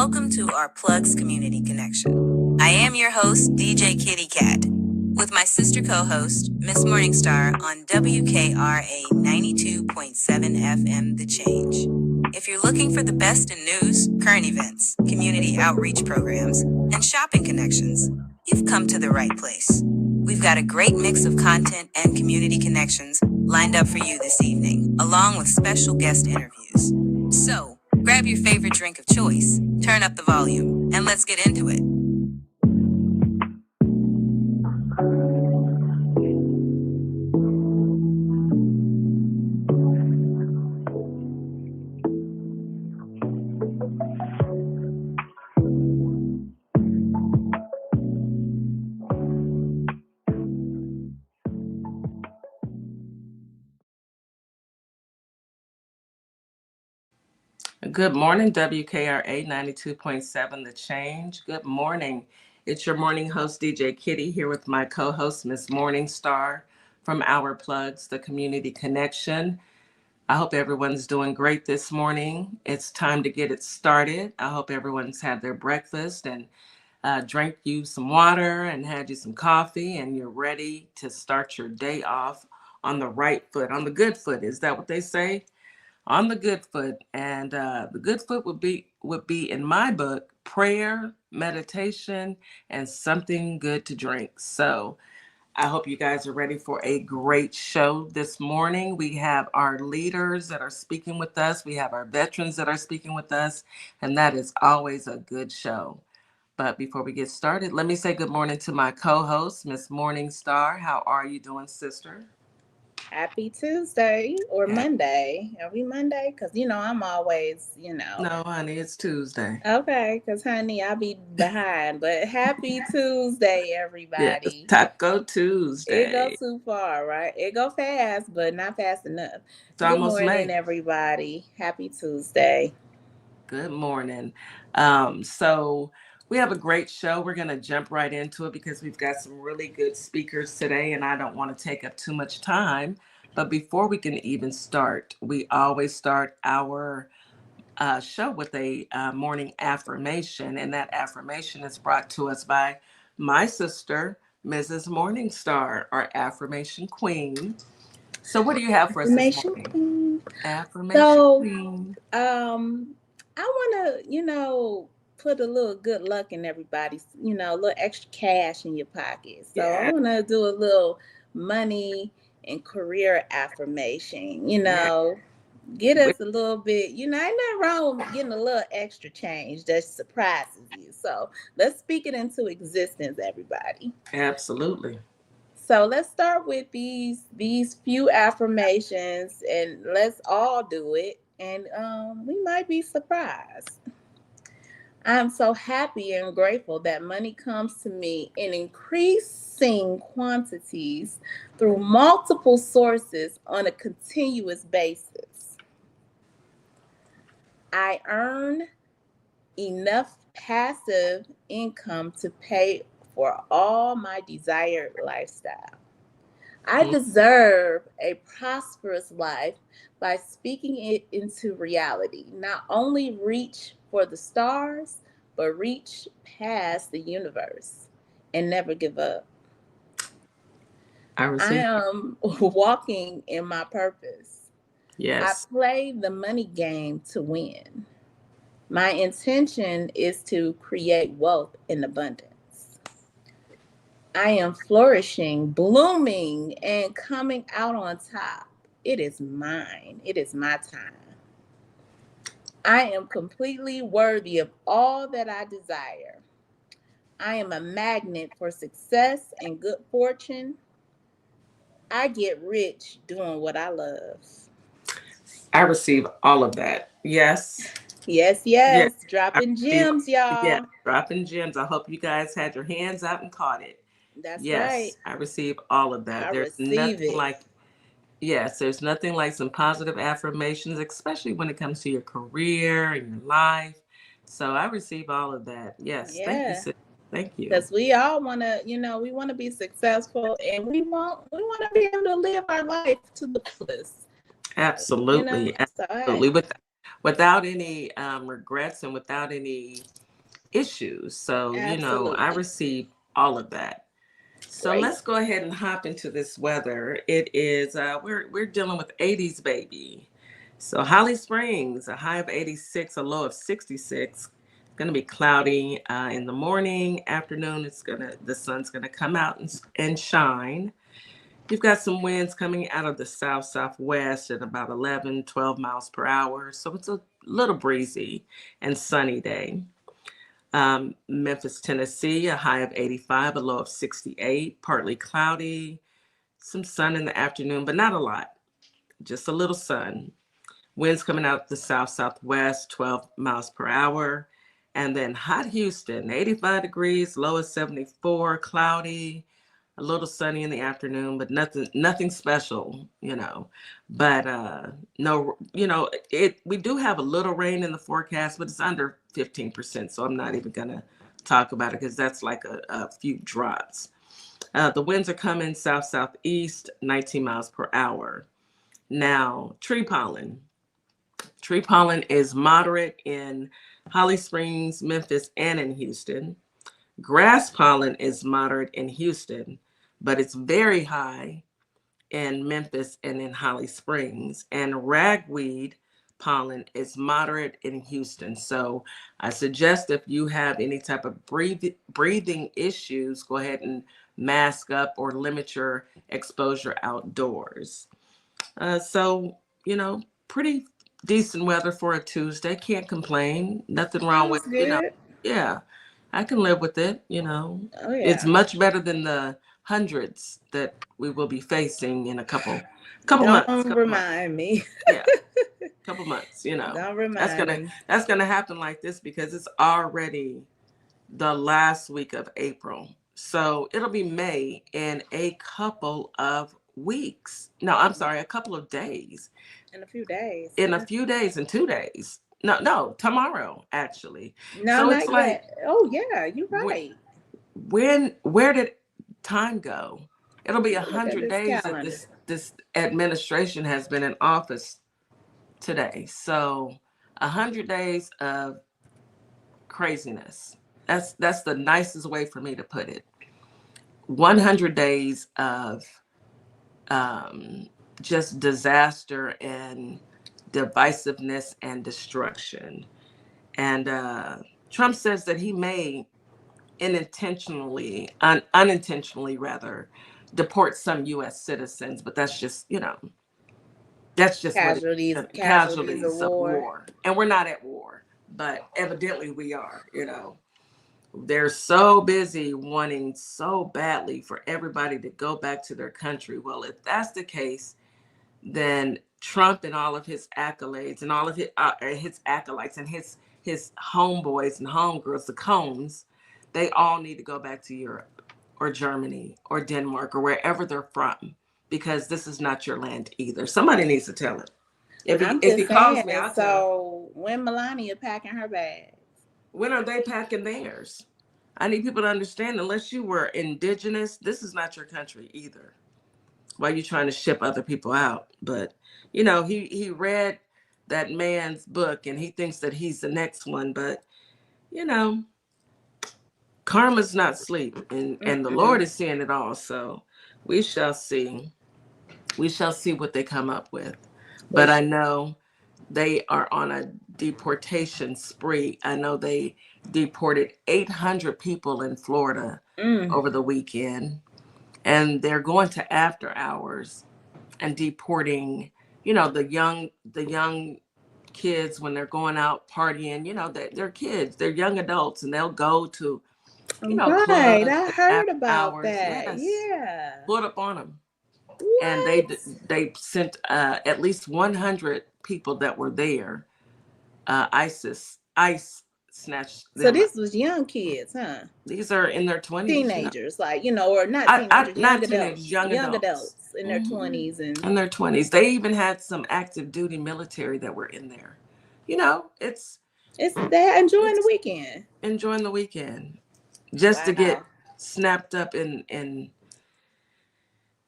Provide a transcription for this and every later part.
Welcome to our Plugs Community Connection. I am your host, DJ Kitty Cat, with my sister co-host, Miss Morningstar, on WKRA 92.7 FM The Change. If you're looking for the best in news, current events, community outreach programs, and shopping connections, you've come to the right place. We've got a great mix of content and community connections lined up for you this evening, along with special guest interviews. So, grab your favorite drink of choice, turn up the volume, and let's get into it. Good morning, WKRA 92.7 The Change. Good morning. It's your morning host, DJ Kitty, here with my co-host, Miss Morningstar from Our Plugs, the Community Connection. I hope everyone's doing great this morning. It's time to get it started. I hope everyone's had their breakfast and drank you some water and had you some coffee, and you're ready to start your day off on the right foot, on the good foot. Is that what they say? On the good foot. And the good foot would be in my book, prayer, meditation, and something good to drink. So I hope you guys are ready for a great show this morning. We have our leaders that are speaking with us. We have our veterans that are speaking with us, and that is always a good show. But before we get started, let me say good morning to my co-host, Miss Morningstar. How are you doing, sister? Happy Tuesday or Monday. Are we Monday? Because, I'm always, No, honey, it's Tuesday. Okay, because, honey, I'll be behind. But happy Tuesday, everybody. Yes, Taco Tuesday. It goes too far, right? It go fast, but not fast enough. It's almost Good morning, May. everybody. Happy Tuesday. Good morning. So we have a great show. We're going to jump right into it because we've got some really good speakers today, and I don't want to take up too much time. But before we can even start, we always start our show with a morning affirmation, and that affirmation is brought to us by my sister, Mrs. Morningstar, our affirmation queen. So what do you have for us this morning? Queen. Affirmation queen. I want to, put a little good luck in everybody's, a little extra cash in your pocket. So I want to do a little money and career affirmation, get us a little bit, ain't nothing wrong with getting a little extra change that surprises you. So let's speak it into existence, everybody. Absolutely. So let's start with these few affirmations, and let's all do it, and we might be surprised. I'm so happy and grateful that money comes to me in increasing quantities through multiple sources on a continuous basis. I earn enough passive income to pay for all my desired lifestyle. I deserve a prosperous life by speaking it into reality. Not only reach for the stars, but reach past the universe and never give up. I am walking in my purpose. Yes. I play the money game to win. My intention is to create wealth in abundance. I am flourishing, blooming, and coming out on top. It is mine. It is my time. I am completely worthy of all that I desire. I am a magnet for success and good fortune. I get rich doing what I love. I receive all of that. Yes. Yes. Dropping gems, y'all. Yeah, dropping gems. I hope you guys had your hands out and caught it. That's yes, right. I receive all of that. There's nothing like some positive affirmations, especially when it comes to your career and your life. So I receive all of that. Yes. Yeah. Thank you, sis. Thank you. Because we all want to, we want to be successful, and we want to be able to live our life to the fullest. Absolutely. Absolutely. without any regrets and without any issues. So, I Absolutely. received all of that. So Great. let's go ahead and hop into this weather. It is we're dealing with 80s, baby. So Holly Springs, a high of 86, a low of 66. It's going to be cloudy in the morning, afternoon. The sun's gonna come out and shine. You've got some winds coming out of the south southwest at about 11, 12 miles per hour. So it's a little breezy and sunny day. Memphis, Tennessee, a high of 85, a low of 68, partly cloudy, some sun in the afternoon, but not a lot, just a little sun. Winds coming out the south southwest, 12 miles per hour. And then hot Houston, 85 degrees, low of 74, cloudy, a little sunny in the afternoon, but nothing special, But no, we do have a little rain in the forecast, but it's under 15%. So I'm not even gonna talk about it because that's like a few drops. The winds are coming south southeast, 19 miles per hour. Now, tree pollen. Tree pollen is moderate in Holly Springs, Memphis, and in Houston. Grass pollen is moderate in Houston, but it's very high in Memphis and in Holly Springs. And ragweed pollen is moderate in Houston. So I suggest if you have any type of breathing issues, go ahead and mask up or limit your exposure outdoors. So, pretty decent weather for a Tuesday. Can't complain. Nothing wrong with, Sounds good. yeah, I can live with it. Oh It's yeah. much better than the hundreds that we will be facing in a couple months, Don't remind me. yeah, couple months, Don't That's remind gonna me. that's gonna happen like this because it's already the last week of April. So it'll be May in a couple of weeks. No, I'm sorry, a couple of days. In a few days. In a Yeah. few days, in 2 days. No, tomorrow, actually. No, So it's not like, yet. Oh yeah, you're right. where did time go? It'll be Let me look at 100 this days that calendar. this administration has been in office today. So 100 days of craziness. That's the nicest way for me to put it. 100 days of just disaster and divisiveness and destruction. And Trump says that he may unintentionally rather, deport some U.S. citizens, but that's just what it is. Casualties of Casualties of war. war. And we're not at war, but evidently we are. They're so busy wanting so badly for everybody to go back to their country. Well, if that's the case, then Trump and all of his accolades and all of his acolytes and his homeboys and homegirls, the cones, they all need to go back to Europe or Germany or Denmark or wherever they're from, because this is not your land either. Somebody needs to tell him. I'm If he just calls saying. me, I'll tell him. So when Melania packing her bags? When are they packing theirs? I need people to understand, unless you were indigenous, this is not your country either. Why are you trying to ship other people out? But, he read that man's book and he thinks that he's the next one. But, you know, karma's not sleep, and the Lord Mm-mm. is seeing it all. So we shall see. We shall see what they come up with. For But I sure. know they are on a deportation spree. I know they deported 800 people in Florida Mm. over the weekend, and they're going to after hours and deporting, the young kids when they're going out partying. They're kids, they're young adults, and they'll go to, Right. clubs I and heard after about hours. that. Yes, Yeah. pulled up on them. And they What? they sent at least 100 people that were there. ICE snatched So them up. this was young kids, huh? These are in their 20s. Teenagers, like, or not teenagers, young Not teenagers, adults, young young adults. adults in their 20s, and In their 20s. They even had some active duty military that were in there. It's they're enjoying the it's weekend. enjoying the weekend just to get Wow. snapped up in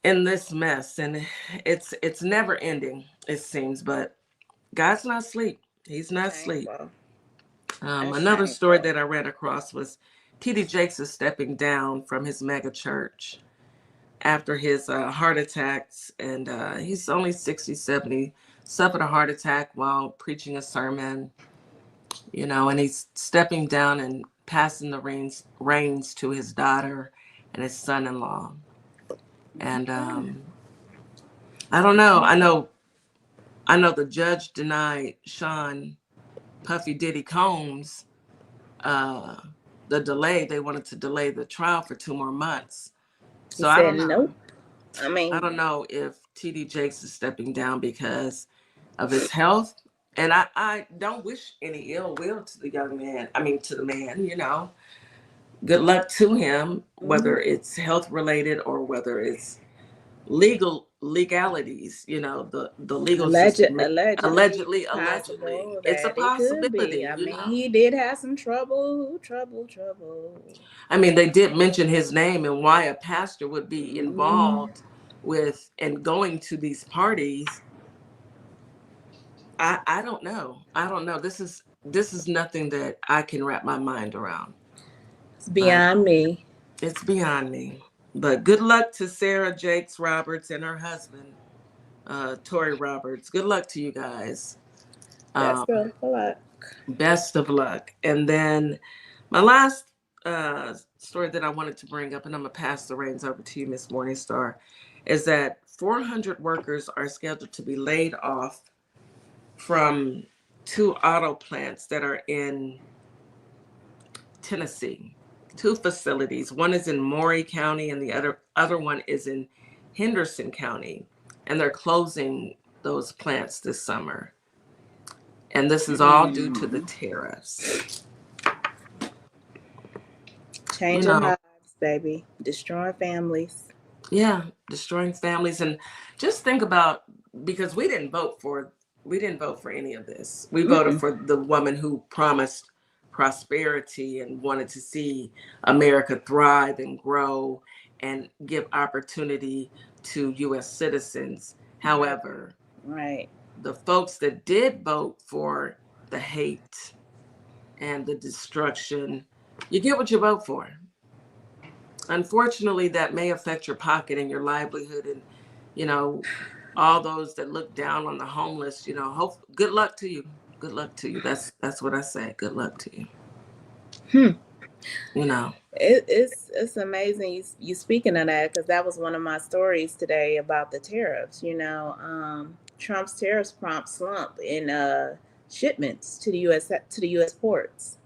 this mess. And it's never ending, it seems. But God's not asleep. He's not asleep. Shameful. That's Another story shameful. that I ran across was T.D. Jakes is stepping down from his mega church after his heart attacks. And he's only 60, 70, suffered a heart attack while preaching a sermon, and he's stepping down and passing the reins to his daughter and his son-in-law. And I don't know. I know the judge denied Sean Puffy Diddy Combs the delay. They wanted to delay the trial for 2 more months. So He I said don't know. nope. I don't know if TD Jakes is stepping down because of his health. And I don't wish any ill will to the young man. I mean, to the man, Good luck to him, whether it's health related or whether it's legalities, the legal system Allegedly allegedly. possible It's a that it could be. possibility, I mean, he did have some trouble. I mean, they did mention his name and why a pastor would be Mm, involved with and going to these parties. I don't know. I don't know. This is nothing that I can wrap my mind around. it's But beyond me. it's beyond me. But good luck to Sarah Jakes Roberts and her husband, Tori Roberts. Good luck to you guys. Best Um, of luck. Best of luck. And then my last story that I wanted to bring up, and I'm going to pass the reins over to you, Miss Morningstar, is that 400 workers are scheduled to be laid off from 2 auto plants that are in Tennessee. 2 facilities. One is in Maury County and the other one is in Henderson County. And they're closing those plants this summer. And this is all due to the tariffs. Changing lives, baby. Destroying families. Yeah, destroying families. And just think about, because we didn't vote for any of this. We voted for the woman who promised prosperity and wanted to see America thrive and grow and give opportunity to US citizens. However, Right. the folks that did vote for the hate and the destruction, you get what you vote for. Unfortunately, that may affect your pocket and your livelihood, and all those that look down on the homeless. Good luck to you. Good luck to you. That's what I say. Good luck to you. It's amazing you speaking of that, because that was one of my stories today about the tariffs. Trump's tariffs prompt slump in shipments to the U.S. ports.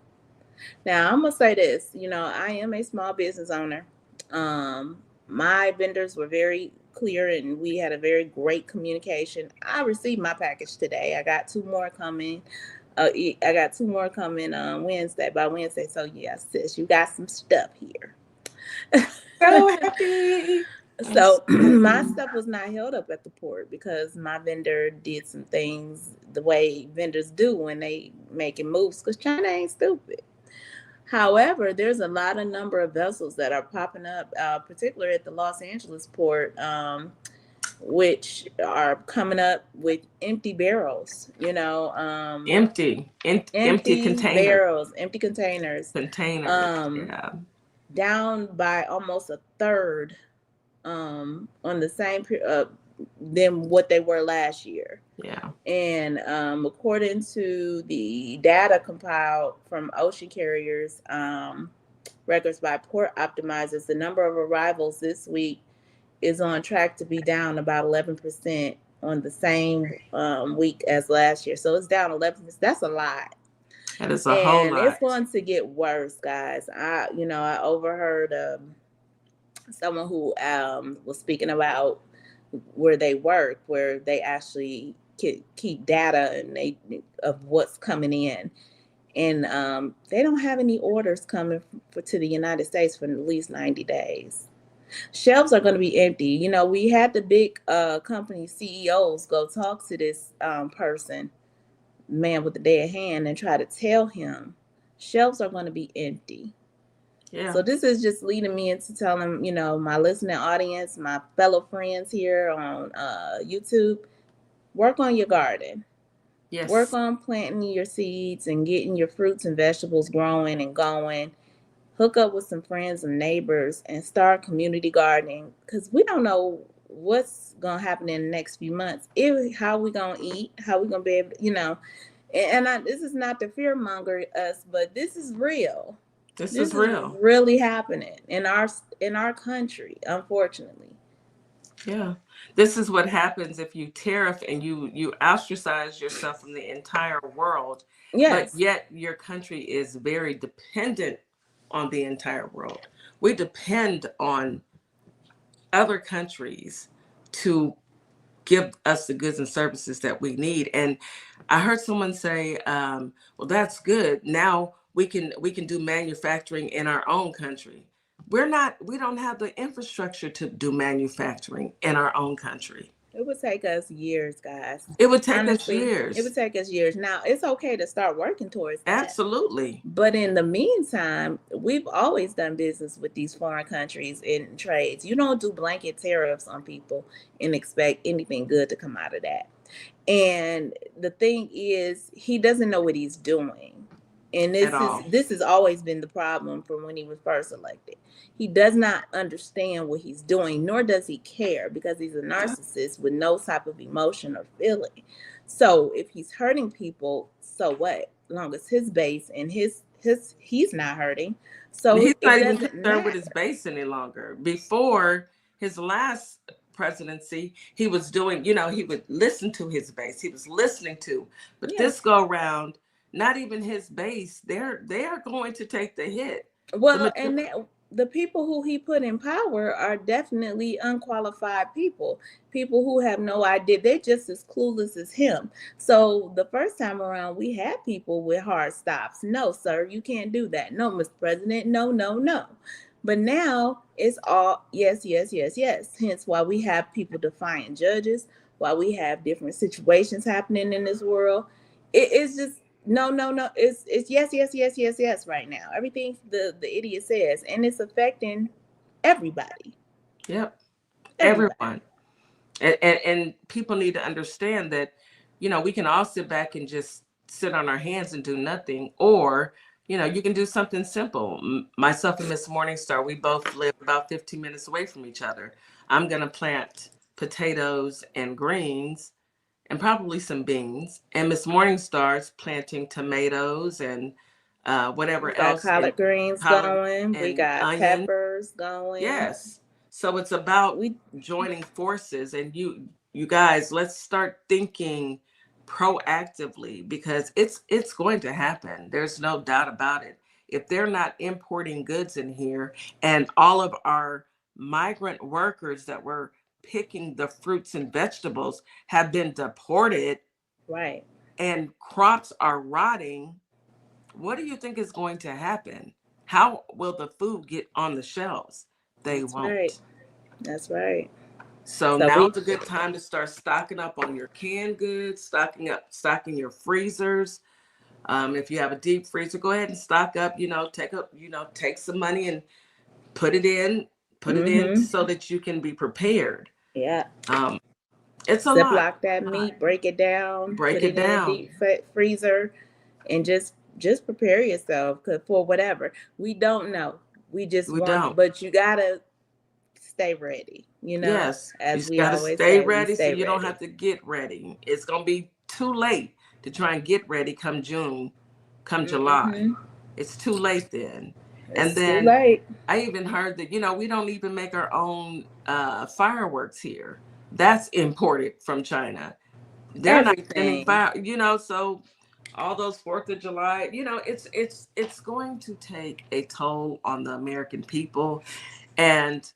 Now, I'm gonna say this. I am a small business owner. My vendors were very clear, and we had a very great communication. I received my package today. I got 2 more coming. I got 2 more coming by Wednesday. So yeah, sis, you got some stuff here. So happy. So my stuff was not held up at the port because my vendor did some things the way vendors do when they making moves, because China ain't stupid. However, there's a lot of number of vessels that are popping up, particularly at the Los Angeles port, which are coming up with empty barrels. Empty containers. Barrels, empty containers. Yeah. Down by almost a third on the same than what they were last year. Yeah. And according to the data compiled from ocean carriers, records by Port Optimizers, the number of arrivals this week is on track to be down about 11% on the same week as last year. So it's down 11%. That's a lot. That is a whole lot. And it's going to get worse, guys. I overheard someone who was speaking about where they work, where they actually keep data of what's coming in, and they don't have any orders coming to the United States for at least 90 days. Shelves are going to be empty. We had the big company CEOs go talk to this person, man with the dead hand, and try to tell him shelves are going to be empty. Yeah. So this is just leading me into telling, my listening audience, my fellow friends here on YouTube, work on your garden. Work Yes. on planting your seeds and getting your fruits and vegetables growing and going. Hook up with some friends and neighbors and start community gardening, because we don't know what's gonna happen in the next few months. How we gonna eat, how we gonna be able, this is not to fear monger us, but this is real. This This is is real. really happening in our country, unfortunately. Yeah. This is what happens if you tariff and you ostracize yourself from the entire world, but Yes. yet your country is very dependent on the entire world. We depend on other countries to give us the goods and services that we need. And I heard someone say, well, that's good. Now we can do manufacturing in our own country. We don't have the infrastructure to do manufacturing in our own country. It would take us years, guys. It would take us Honestly, it years. would take us years. Now, it's okay to start working towards that. Absolutely. But in the meantime, we've always done business with these foreign countries in trades. You don't do blanket tariffs on people and expect anything good to come out of that. And the thing is, he doesn't know what he's doing. And At all. this has always been the problem from when he was first elected. He does not understand what he's doing, nor does he care, because he's a narcissist with no type of emotion or feeling. So if he's hurting people, so what? As long as his base and his he's not hurting. And So he's it not even doesn't concerned with his matter. base any longer. Before his last presidency, he was doing, he would listen to his base. He was listening to. But Yes. this go around, not even his base, they are going to take the hit. Well, and the people who he put in power are definitely unqualified people, people who have no idea. They're just as clueless as him. So the first time around, we had people with hard stops. No, sir, you can't do that. No, Mr. President, no, no, no. But now it's all yes, yes, yes, yes. Hence why we have people defying judges, why we have different situations happening in this world. It's just no, no, no. It's yes, yes, yes, yes, yes right now. Everything the idiot says, and it's affecting everybody. Yep, Everybody. everyone. And people need to understand that, we can all sit back and just sit on our hands and do nothing, or you can do something simple. Myself and Miss Morningstar, we both live about 15 minutes away from each other. I'm going to plant potatoes and greens and probably some beans, and Miss Morningstar's planting tomatoes and We whatever got else, and collard greens collard going. We and got onion. peppers going. Yes. So it's about We joining forces, and you guys, let's start thinking proactively, because it's going to happen. There's no doubt about it. If they're not importing goods in here, and all of our migrant workers that were picking the fruits and vegetables have been deported right. and crops are rotting, what do you think is going to happen? How will the food get on the shelves? They That's right. won't. That's right. So So we now's a good time to start stocking up on your canned goods, stocking your freezers. If you have a deep freezer, go ahead and stock up. Take some money and put it in, so that you can be prepared. yeah. Um, it's a lot. Ziploc that meat, break it down, Break put it it in a down. deep freezer, and just prepare yourself for whatever. We don't know. We just We want, don't. but you gotta stay ready. Yes, you As just we got to always stay say, we ready so stay you don't ready. have to get ready. It's going to be too late to try and get ready come June, come July. Hmm. It's too late then. And It's too then late. I even heard that, we don't even make our own fireworks here. That's imported from China. They're not sending Everything. so all those 4th of July, it's going to take a toll on the American people. And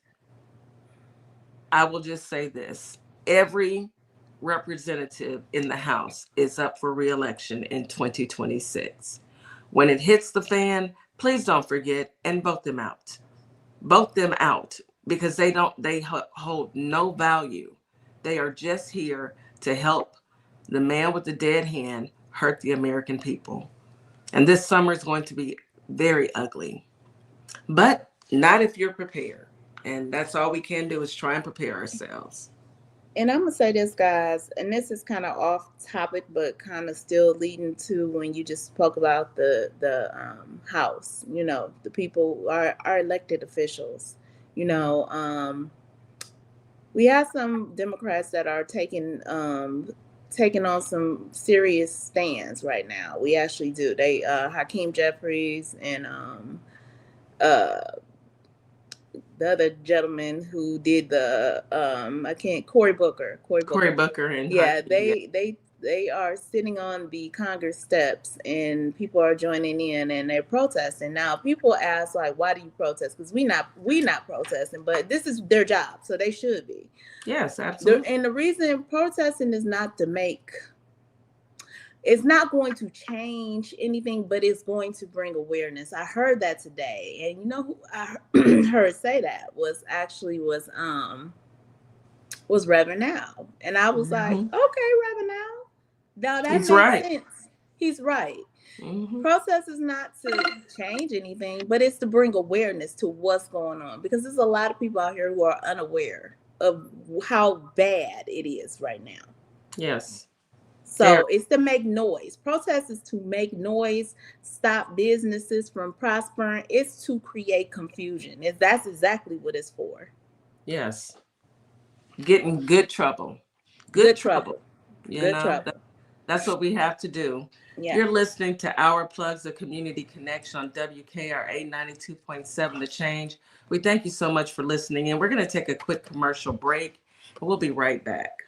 I will just say this: every representative in the House is up for re-election in 2026. When it hits the fan, please don't forget and vote them out. Vote them out, because they hold no value. They are just here to help the man with the dead hand hurt the American people. And this summer is going to be very ugly, but not if you're prepared. And that's all we can do, is try and prepare ourselves. And I'm gonna say this, guys, and this is kind of off topic, but kind of still leading to when you just spoke about the House. You know, the people, our elected officials. You know, we have some Democrats that are taking on some serious stands right now. We actually do. They Hakeem Jeffries and uh the other gentleman who did the I can't Cory Booker. Cory Booker and Yeah, Hakeem, yeah. they are sitting on the Congress steps and people are joining in and they're protesting. Now people ask like, why do you protest? Because we not protesting, but this is their job, so they should be. Yes, absolutely. And the reason protesting is not to make, it's not going to change anything, but it's going to bring awareness. I heard that today, and you know who I heard say that was Reverend Now, and I was like, okay, Reverend Now, now that He's makes right. sense. He's right. Process is not to change anything, but it's to bring awareness to what's going on, because there's a lot of people out here who are unaware of how bad it is right now. Yes. So it's to make noise. Protest is to make noise, stop businesses from prospering. It's to create confusion. That's exactly what it's for. Yes. Get in good trouble. Good trouble. You know, that's what we have to do. Yeah. You're listening to Our Plugs, the Community Connection on WKRA 92.7 The Change. We thank you so much for listening, and we're going to take a quick commercial break, and we'll be right back.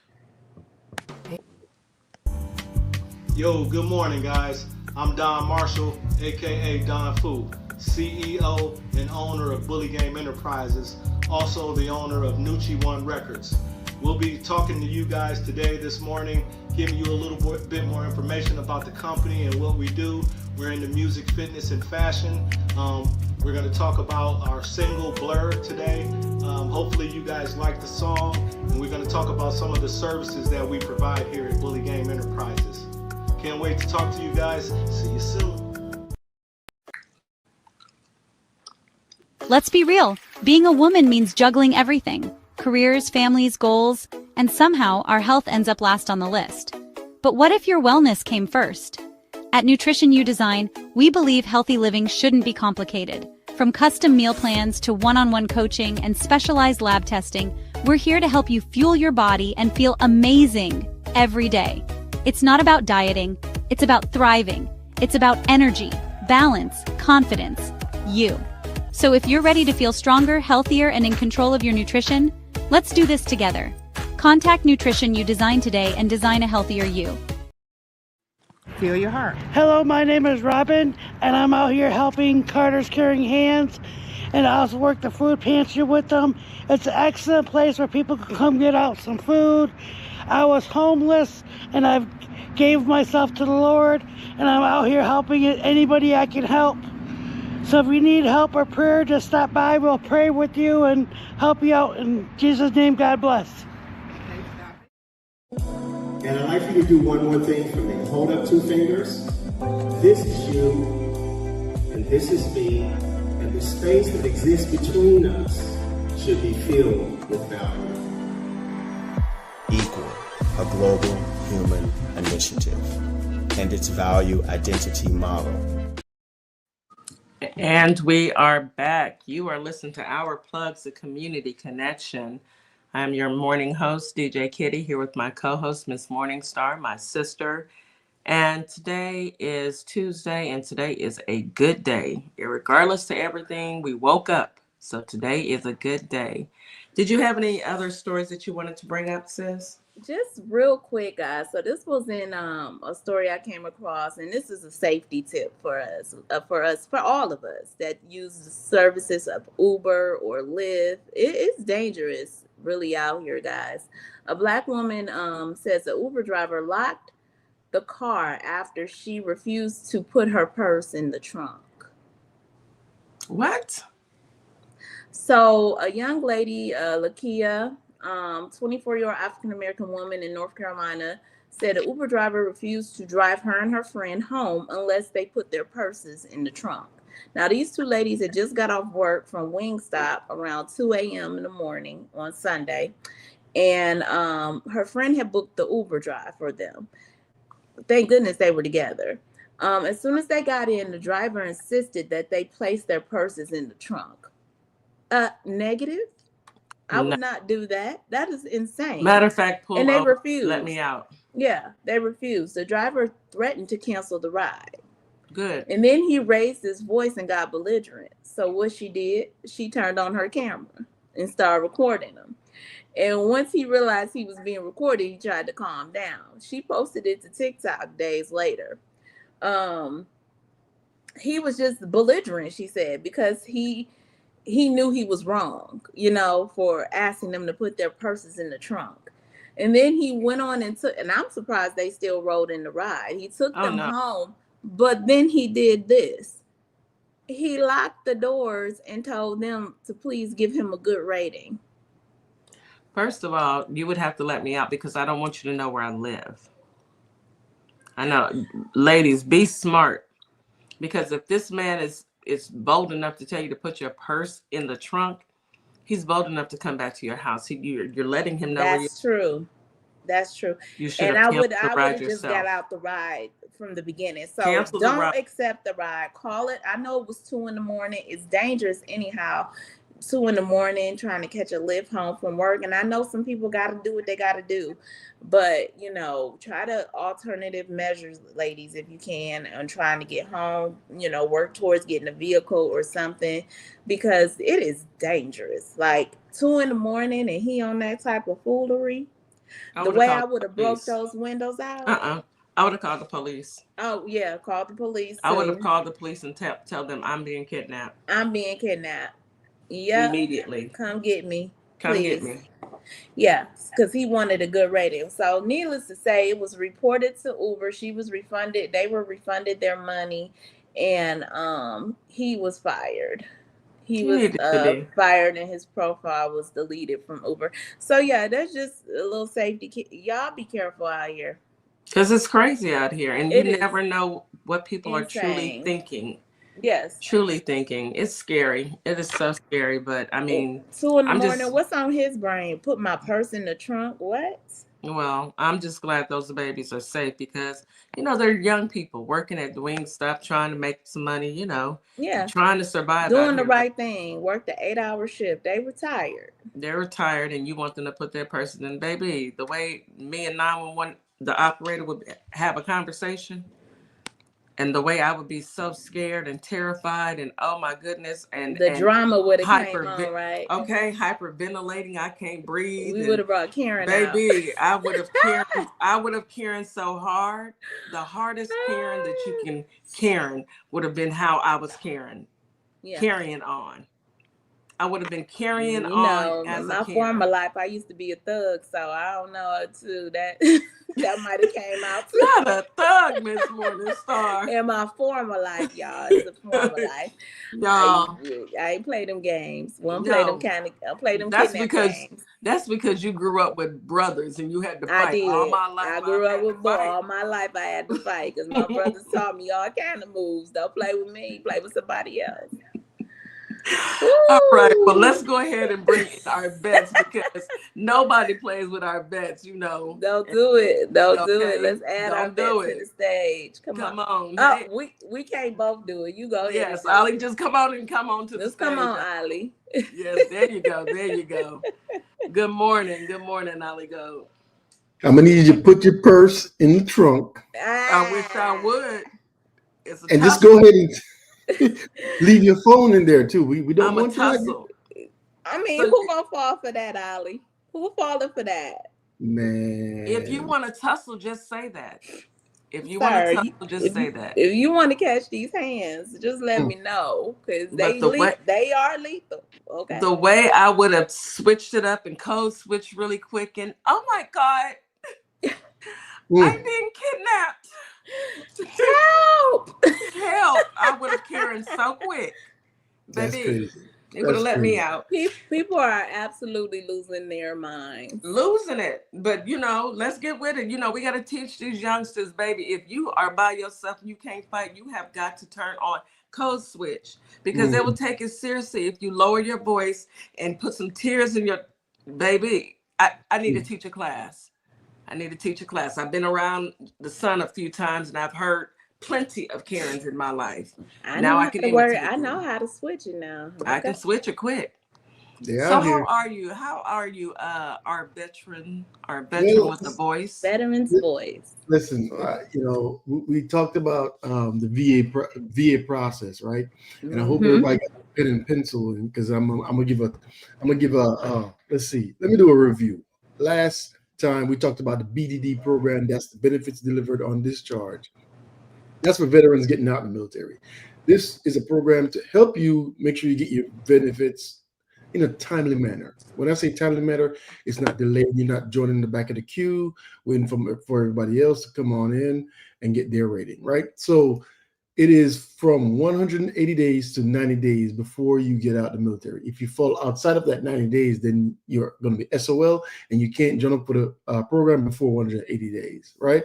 Yo, good morning, guys. I'm Don Marshall, aka Don Fu, CEO and owner of Bully Game Enterprises, also the owner of Nucci One Records. We'll be talking to you guys today, this morning, giving you a little bit more information about the company and what we do. We're into music, fitness, and fashion. We're going to talk about our single, Blur, today. Hopefully you guys like the song, and we're going to talk about some of the services that we provide here at Bully Game Enterprises. Can't wait to talk to you guys. See you soon. Let's be real. Being a woman means juggling everything. Careers, families, goals, and somehow our health ends up last on the list. But what if your wellness came first? At Nutrition You Design, we believe healthy living shouldn't be complicated. From custom meal plans to one-on-one coaching and specialized lab testing, we're here to help you fuel your body and feel amazing every day. It's not about dieting, it's about thriving. It's about energy, balance, confidence, you. So if you're ready to feel stronger, healthier, and in control of your nutrition, let's do this together. Contact Nutrition You Design today and design a healthier you. Feel your heart. Hello, my name is Robin, and I'm out here helping Carter's Caring Hands, and I also work the food pantry with them. It's an excellent place where people can come get out some food. I was homeless, and I've gave myself to the Lord, and I'm out here helping anybody I can help. So if you need help or prayer, just stop by. We'll pray with you and help you out. In Jesus' name, God bless. And I'd like for you to do one more thing for me. Hold up 2 fingers. This is you, and this is me, and the space that exists between us should be filled with value. Equal, a global human initiative, and its value identity model. And we are back. You are listening to Our Plugs, the Community Connection. I'm your morning host, DJ Kitty, here with my co-host, Miss Morningstar, my sister. And today is Tuesday, and today is a good day. Regardless to everything, we woke up. So today is a good day. Did you have any other stories that you wanted to bring up, sis? Just real quick, guys. So this was in a story I came across, and this is a safety tip for all of us that use the services of Uber or Lyft. It's dangerous, really, out here, guys. A Black woman says the Uber driver locked the car after she refused to put her purse in the trunk. What? So a young lady, Lakia, 24-year-old African-American woman in North Carolina, said an Uber driver refused to drive her and her friend home unless they put their purses in the trunk. Now, these two ladies had just got off work from Wingstop around 2 a.m. in the morning on Sunday, And her friend had booked the Uber drive for them. Thank goodness they were together. As soon as they got in, the driver insisted that they place their purses in the trunk. Negative. I No. would not do that. That is insane. Matter of fact, pull and they over. refused. Let me out. Yeah, they refused. The driver threatened to cancel the ride. Good. And then he raised his voice and got belligerent. So what she did, she turned on her camera and started recording him. And once he realized he was being recorded, he tried to calm down. She posted it to TikTok days later. He was just belligerent, she said, because he knew he was wrong, for asking them to put their purses in the trunk. And then he went on and I'm surprised they still rode in the ride. He took them home, but then he did this. He locked the doors and told them to please give him a good rating. First of all, you would have to let me out because I don't want you to know where I live. I know. Ladies, be smart. Because if this man is bold enough to tell you to put your purse in the trunk, he's bold enough to come back to your house. You're letting him know where you're. That's true. That's true. You should and have I would have just got out the ride from the beginning. So Cancel don't accept the ride. Call it. I know it was 2 a.m. It's dangerous anyhow. 2 a.m. trying to catch a lift home from work. And I know some people got to do what they got to do. But, try to alternative measures, ladies, if you can, on trying to get home, work towards getting a vehicle or something, because it is dangerous. Like 2 a.m. and he on that type of foolery. The way I would have broke those windows out. I would have called the police. Oh, yeah, call the police. I would have called the police and tell them I'm being kidnapped. Yeah. Immediately. Come get me. Come please. Get me. Yeah, because he wanted a good rating. So needless to say, it was reported to Uber. She was refunded. They were refunded their money. And he was fired. He was fired and his profile was deleted from Uber. So, yeah, that's just a little safety. Y'all be careful out here. Because it's crazy out here. And you never know what people are truly thinking. Yes. Truly thinking. It's scary. It is so scary. But, I mean. 2 a.m. What's on his brain? Put my purse in the trunk? What? Well, I'm just glad those babies are safe because, they're young people working at doing stuff, trying to make some money, trying to survive. Doing the right thing. Work the 8-hour shift. They retired. They're retired and you want them to put their purses in. Baby, the way me and 911, the operator would have a conversation and the way I would be so scared and terrified and oh my goodness. And the drama would have came on, right? Okay, hyperventilating. I can't breathe. We would have brought Karen baby, out. I would have Karen so hard. The hardest Karen that you can Karen would have been how I was Karen. Yeah. Carrying on. I would have been carrying on as my former life. I used to be a thug, so I don't know too. That might have came out too. Not a thug, Miss Morningstar. In my former life, y'all. It's a former life. Y'all. I ain't play them games. Well, I play them games. That's because you grew up with brothers and you had to fight. I did. All my life. I grew up with boys. All my life I had to fight because my brothers taught me all kind of moves. Don't play with me. Play with somebody else. All right, well, let's go ahead and bring in our bets because nobody plays with our bets, Don't do it. Don't do it. Let's add our bets to the stage. Come on. Oh, we can't both do it. You go ahead. Yes, Ollie, just come on to the stage. Come on, Ollie. Yes, there you go. There you go. Good morning, Ollie. Go. I'm gonna need you to put your purse in the trunk. I wish I would. And just go ahead and leave your phone in there too. We don't want to tussle. I mean, who gonna fall for that, Ollie? Who falling for that? Man. If you want to tussle, just say that. If you want to tussle, just say that. If you want to catch these hands, just let me know because they are lethal. Okay. The way I would have switched it up and code switched really quick, and oh my God, I'm being kidnapped. Help! I would have Karen so quick. Baby, they would have let me out. People are absolutely losing their minds. Losing it. But, let's get with it. We got to teach these youngsters, baby, if you are by yourself and you can't fight, you have got to turn on code switch because they will take it seriously if you lower your voice and put some tears in your baby. I need to teach a class. I've been around the sun a few times, and I've heard plenty of Karens in my life. I Now know I how can to work. imitate I know them. how to switch it now. I can switch or quit. They're So out here. how are you, our veteran Well, with the voice? Veteran's voice. listen, we talked about the VA process, right? And I hope everybody got a pen and pencil because I'm gonna give a let's see. Let me do a review. Last time we talked about the BDD program. That's the benefits delivered on discharge. That's for veterans getting out in the military. This is a program to help you make sure you get your benefits in a timely manner. When I say timely manner, it's not delayed. You're not joining the back of the queue, waiting for everybody else to come on in and get their rating, right? So it is from 180 days to 90 days before you get out the military. If you fall outside of that 90 days, then you're going to be SOL and you can't join up with a program before 180 days, right?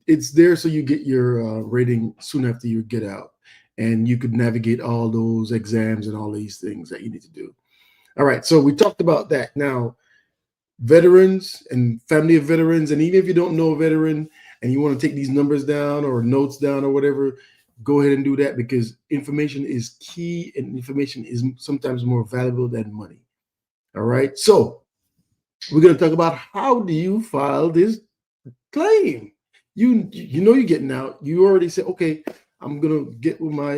It's there so you get your rating soon after you get out, and you could navigate all those exams and all these things that you need to do. All right, so we talked about that. Now, veterans and family of veterans, and even if you don't know a veteran and you want to take these numbers down or notes down or whatever, go ahead and do that because information is key and information is sometimes more valuable than money. All right, so we're going to talk about how do you file this claim. You know you're getting out. You already said, okay, I'm gonna get with my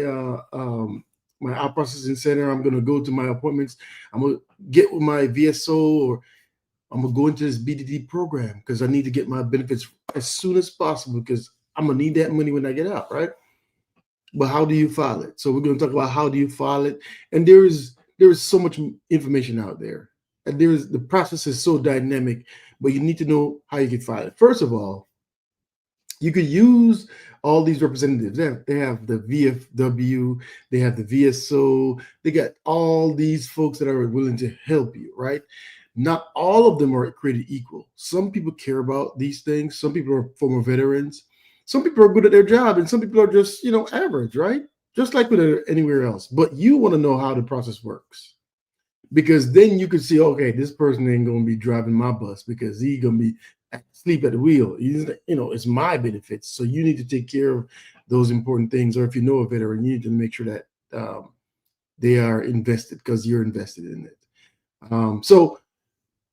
my out processing center. I'm gonna go to my appointments. I'm gonna get with my VSO, or I'm gonna go into this BDD program because I need to get my benefits as soon as possible because I'm gonna need that money when I get out, right? But how do you file it? So we're gonna talk about how do you file it, and there is so much information out there, and the process is so dynamic, but you need to know how you can file it. First of all, you could use all these representatives. They have the VFW, they have the VSO, they got all these folks that are willing to help you, right? Not all of them are created equal. Some people care about these things. Some people are former veterans. Some people are good at their job, and some people are just, average, right? Just like with anywhere else. But you want to know how the process works, because then you can see, okay, this person ain't going to be driving my bus because he's going to be asleep at the wheel. It's my benefits. So you need to take care of those important things. Or if you know a veteran, you need to make sure that they are invested because you're invested in it. So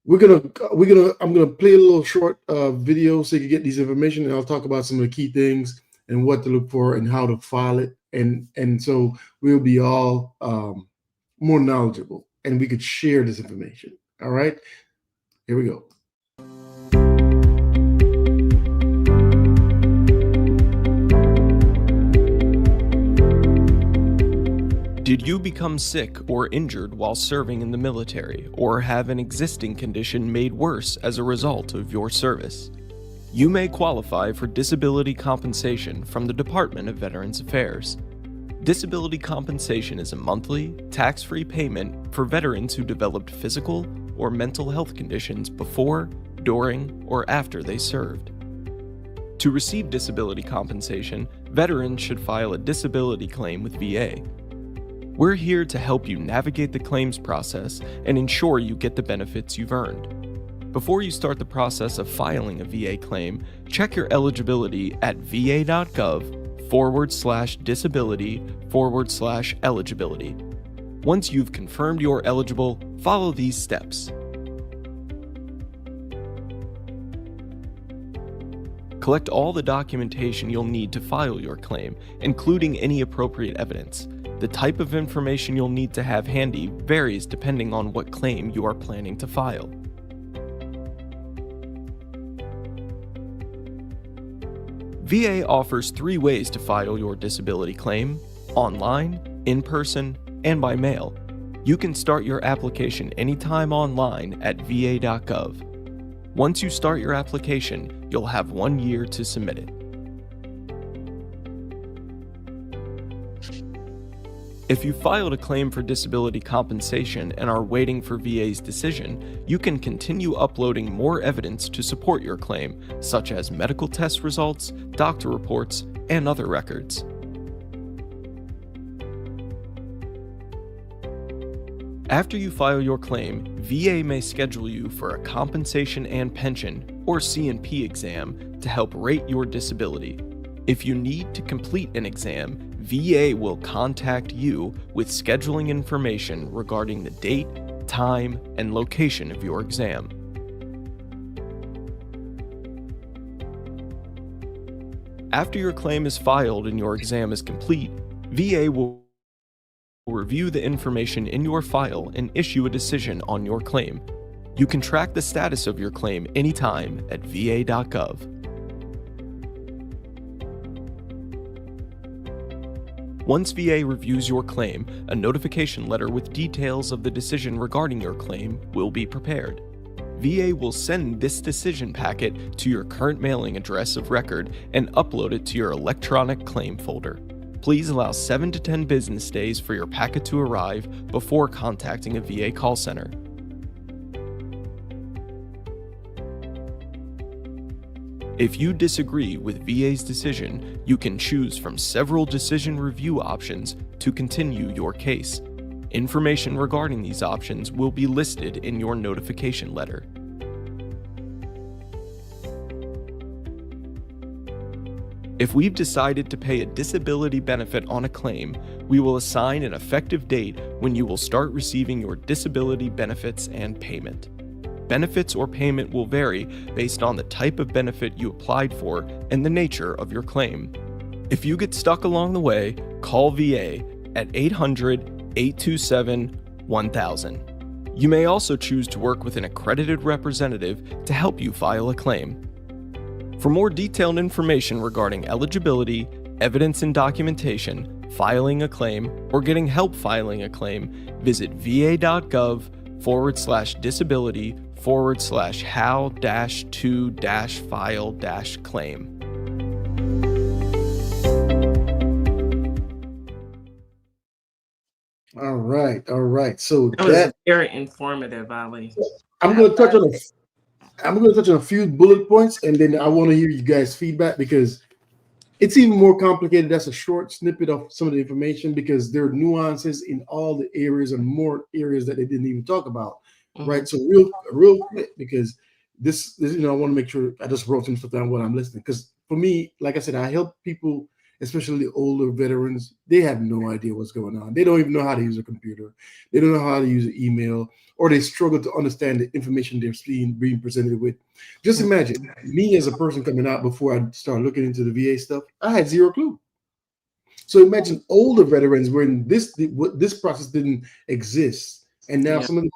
I'm gonna play a little short video so you can get these information, and I'll talk about some of the key things and what to look for and how to file it, and so we'll be all more knowledgeable and we could share this information. All right, here we go. Did you become sick or injured while serving in the military, or have an existing condition made worse as a result of your service? You may qualify for disability compensation from the Department of Veterans Affairs. Disability compensation is a monthly, tax-free payment for veterans who developed physical or mental health conditions before, during, or after they served. To receive disability compensation, veterans should file a disability claim with VA. We're here to help you navigate the claims process and ensure you get the benefits you've earned. Before you start the process of filing a VA claim, check your eligibility at va.gov/disability/eligibility. Once you've confirmed you're eligible, follow these steps. Collect all the documentation you'll need to file your claim, including any appropriate evidence. The type of information you'll need to have handy varies depending on what claim you are planning to file. VA offers 3 ways to file your disability claim: online, in person, and by mail. You can start your application anytime online at va.gov. Once you start your application, you'll have 1 year to submit it. If you filed a claim for disability compensation and are waiting for VA's decision, you can continue uploading more evidence to support your claim, such as medical test results, doctor reports, and other records. After you file your claim, VA may schedule you for a compensation and pension, or C&P exam, to help rate your disability. If you need to complete an exam, VA will contact you with scheduling information regarding the date, time, and location of your exam. After your claim is filed and your exam is complete, VA will review the information in your file and issue a decision on your claim. You can track the status of your claim anytime at va.gov. Once VA reviews your claim, a notification letter with details of the decision regarding your claim will be prepared. VA will send this decision packet to your current mailing address of record and upload it to your electronic claim folder. Please allow 7 to 10 business days for your packet to arrive before contacting a VA call center. If you disagree with VA's decision, you can choose from several decision review options to continue your case. Information regarding these options will be listed in your notification letter. If we've decided to pay a disability benefit on a claim, we will assign an effective date when you will start receiving your disability benefits and payment. Benefits or payment will vary based on the type of benefit you applied for and the nature of your claim. If you get stuck along the way, call VA at 800-827-1000. You may also choose to work with an accredited representative to help you file a claim. For more detailed information regarding eligibility, evidence and documentation, filing a claim, or getting help filing a claim, visit va.gov/disability/how-to-file-claim. All right. So That was very informative, Ali. I'm going to touch on a few bullet points, and then I want to hear you guys' feedback because it's even more complicated. That's a short snippet of some of the information because there are nuances in all the areas and more areas that they didn't even talk about, right? So real quick, because this I want to make sure I just wrote some stuff down while I'm listening. Because for me, like I said, I help people, especially older veterans. They have no idea what's going on. They don't even know how to use a computer. They don't know how to use an email, or they struggle to understand the information they're being presented with. Just imagine me as a person coming out before I started looking into the VA stuff. I had zero clue. So imagine older veterans when this process didn't exist, and now some of them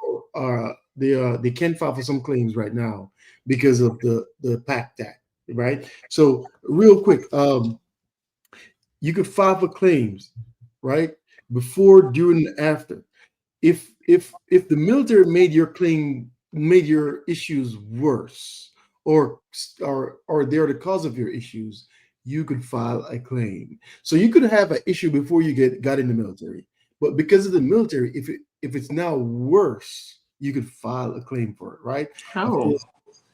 they can file for some claims right now because of the PACT Act, right? So real quick, you could file for claims, right? Before, during, and after. If the military made your issues worse, or they're the cause of your issues, you could file a claim. So you could have an issue before you got in the military, but because of the military, if it's now worse, you could file a claim for it, right? Oh,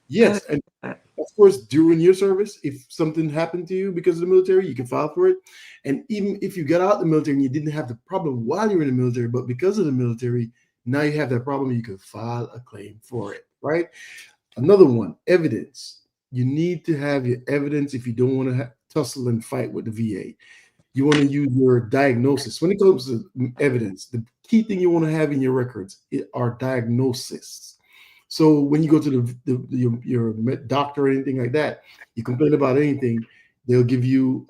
yes, and of course, during your service, if something happened to you because of the military, you can file for it. And even if you got out of the military and you didn't have the problem while you were in the military, but because of the military, now you have that problem, you can file a claim for it, right? Another one, evidence. You need to have your evidence if you don't want to tussle and fight with the VA. You want to use your diagnosis. When it comes to evidence, the key thing you want to have in your records are diagnoses. So when you go to your doctor or anything like that, you complain about anything, they'll give you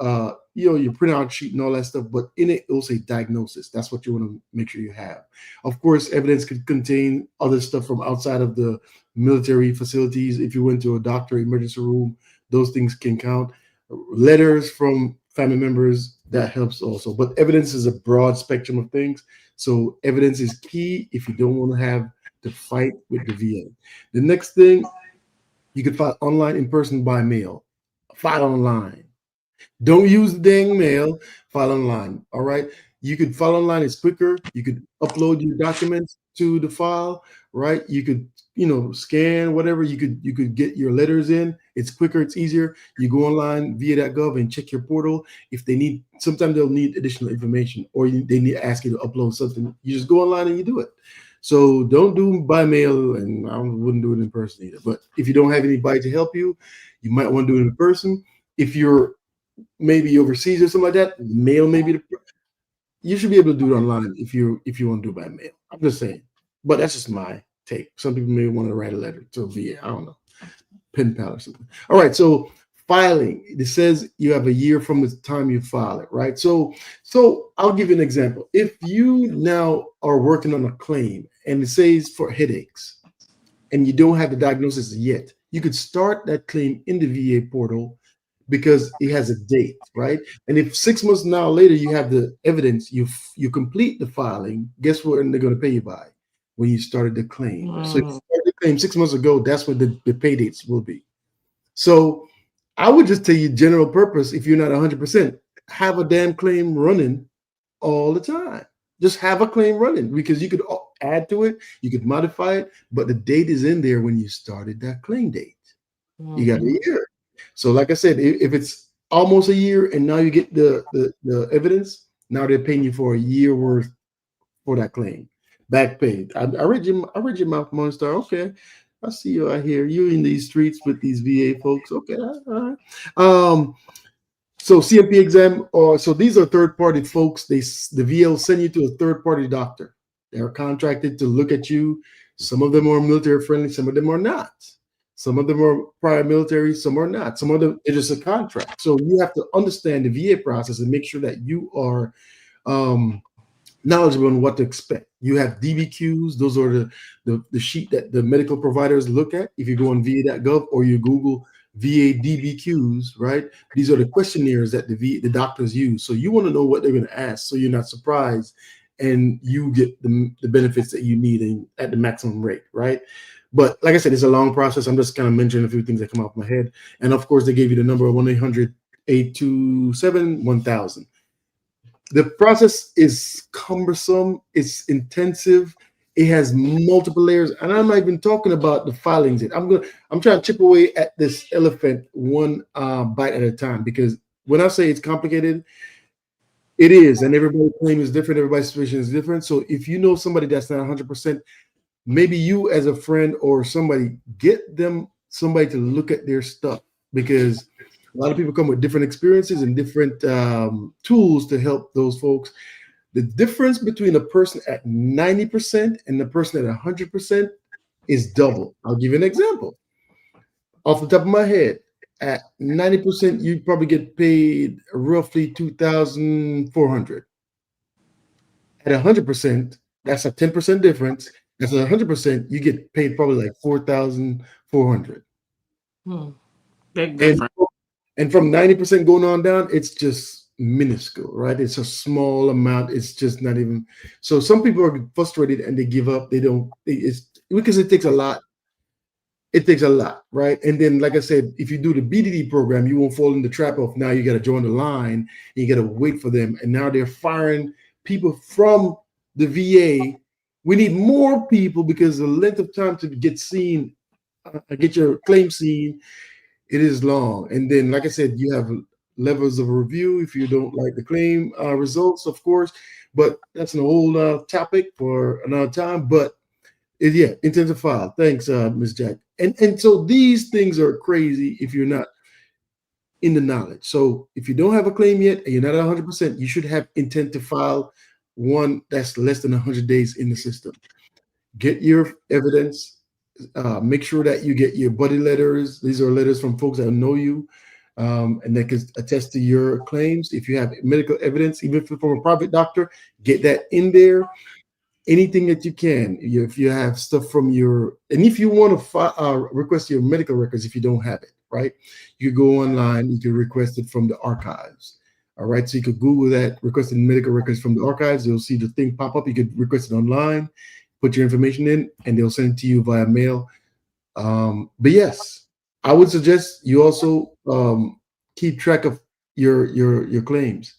your printout sheet and all that stuff, but in it will say diagnosis. That's what you want to make sure you have. Of course, evidence could contain other stuff from outside of the military facilities. If you went to a doctor emergency room, those things can count. Letters from family members, that helps also. But evidence is a broad spectrum of things. So evidence is key if you don't want to have to fight with the VA. The next thing, you could file online, in person, by mail. File online. Don't use the dang mail. File online. All right. You could file online. It's quicker. You could upload your documents to the file. Right. You could scan whatever. You could get your letters in. It's quicker. It's easier. You go online va.gov and check your portal. If they need, sometimes they'll need additional information, or they need to ask you to upload something. You just go online and you do it. So don't do by mail, and I wouldn't do it in person either. But if you don't have anybody to help you, you might want to do it in person. If you're maybe overseas or something like that, mail maybe you should be able to do it online if you want to do it by mail. I'm just saying, but that's just my take. Some people may want to write a letter to VA. I don't know, pen pal or something. All right, so filing. It says you have a year from the time you file it, right? So I'll give you an example. If you now are working on a claim and it says for headaches, and you don't have the diagnosis yet, you could start that claim in the VA portal because it has a date, right? And if 6 months now later you have the evidence, you complete the filing, guess what they're going to pay you by? When you started the claim. So you started the claim 6 months ago, that's what the pay dates will be. So I would just tell you general purpose, if you're not 100%, have a damn claim running all the time. Just have a claim running because you could add to it, you could modify it, but the date is in there when you started that claim date. You got a year. So like I said, if it's almost a year and now you get the evidence, now they're paying you for a year worth for that claim. Back pay. I read your mouth, Monster. Okay. I see you out here. You in these streets with these VA folks. Okay. All right. So CMP exam, so these are third-party folks. The VA will send you to a third-party doctor. They're contracted to look at you. Some of them are military friendly, some of them are not. Some of them are prior military, some are not. Some of them, it is a contract. So you have to understand the VA process and make sure that you are knowledgeable on what to expect. You have DBQs. Those are the sheet that the medical providers look at. If you go on va.gov or you Google VA DBQs, right? These are the questionnaires that the doctors use. So you want to know what they're going to ask, so you're not surprised, and you get the benefits that you need at the maximum rate, right? But like I said, it's a long process. I'm just kind of mentioning a few things that come off my head. And of course, they gave you the number 1-800-827-1000. The process is cumbersome. It's intensive. It has multiple layers, and I'm not even talking about the filings. I'm trying to chip away at this elephant one bite at a time, because when I say it's complicated, it is, and everybody's claim is different. Everybody's situation is different. So if you know somebody that's not 100%, maybe you as a friend or somebody, get them somebody to look at their stuff, because a lot of people come with different experiences and different tools to help those folks. The difference between a person at 90% and the person at 100% is double. I'll give you an example. Off the top of my head, at 90%, you probably get paid roughly $2,400. At 100%, that's a 10% difference. That's 100%, you get paid probably like $4,400. Big difference. And from 90% going on down, it's just minuscule, right? It's a small amount. It's just not even. So some people are frustrated and they give up. They don't. It's because it takes a lot. It takes a lot, right? And then, like I said, if you do the BDD program, you won't fall in the trap of now you got to join the line and you got to wait for them. And now they're firing people from the VA. We need more people because the length of time to get seen, get your claim seen, it is long. And then, like I said, you have levels of review if you don't like the claim results, of course. But that's an whole topic for another time. But yeah, intensive file. Thanks, Ms. Jack. And so these things are crazy if you're not in the knowledge. So if you don't have a claim yet and you're not 100%, you should have intent to file one that's less than 100 days in the system. Get your evidence. Make sure that you get your buddy letters. These are letters from folks that know you, and that can attest to your claims. If you have medical evidence, even if from a private doctor, get that in there. Anything that you can. If you have stuff from your, and if you want to request your medical records, if you don't have it, right? You go online, you can request it from the archives. All right, so you could Google that, requesting medical records from the archives. You'll see the thing pop up. You could request it online, put your information in, and they'll send it to you via mail. But yes, I would suggest you also keep track of your claims.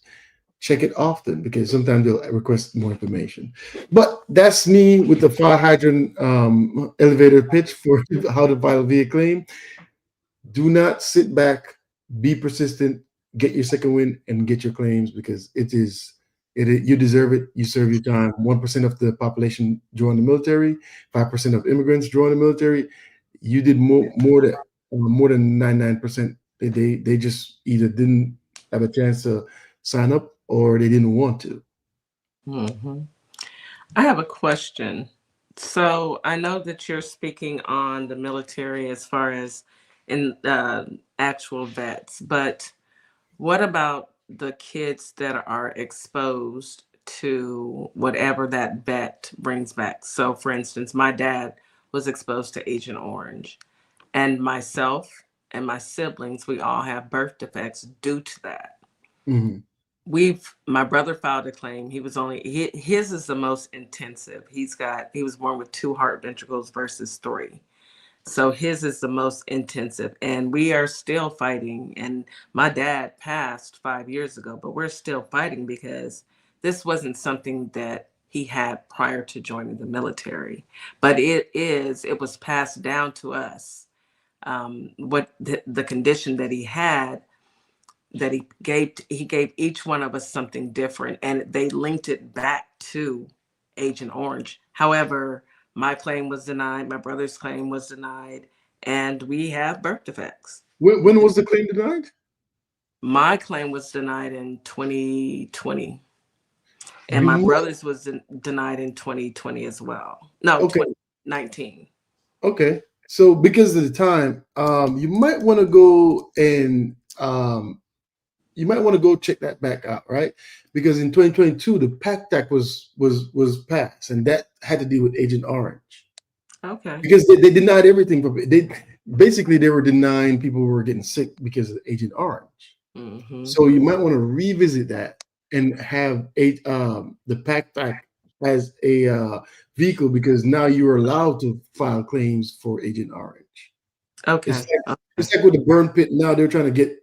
Check it often, because sometimes they'll request more information. But that's me with the fire hydrant elevator pitch for how to file a VA claim. Do not sit back. Be persistent. Get your second win and get your claims, because it is You deserve it. You serve your time. 1% of the population joined the military. 5% of immigrants joined the military. You did more than 99%. They just either didn't have a chance to sign up or they didn't want to. Mm-hmm. I have a question. So I know that you're speaking on the military as far as in actual vets, but what about the kids that are exposed to whatever that vet brings back? So, for instance, my dad was exposed to Agent Orange, and myself and my siblings, we all have birth defects due to that. Mm-hmm. My brother filed a claim. His is the most intensive. He was born with 2 heart ventricles versus 3. So his is the most intensive, and we are still fighting. And my dad passed 5 years ago, but we're still fighting because this wasn't something that he had prior to joining the military, but it was passed down to us. What the condition that he had, that he gave each one of us something different, and they linked it back to Agent Orange. However, my claim was denied, my brother's claim was denied, and we have birth defects. When was the claim denied? My claim was denied in 2020, and my brother's was denied in 2020 as well. No, okay. 2019. Okay, so because of the time, you might want to go and check that back out, right? Because in 2022, the PACT Act was passed, and that had to do with Agent Orange. Okay. Because they denied everything. They were denying people who were getting sick because of Agent Orange. Mm-hmm. So you might want to revisit that and have the PACT Act as a vehicle, because now you're allowed to file claims for Agent Orange. Okay. It's like with the burn pit. Now they're trying to get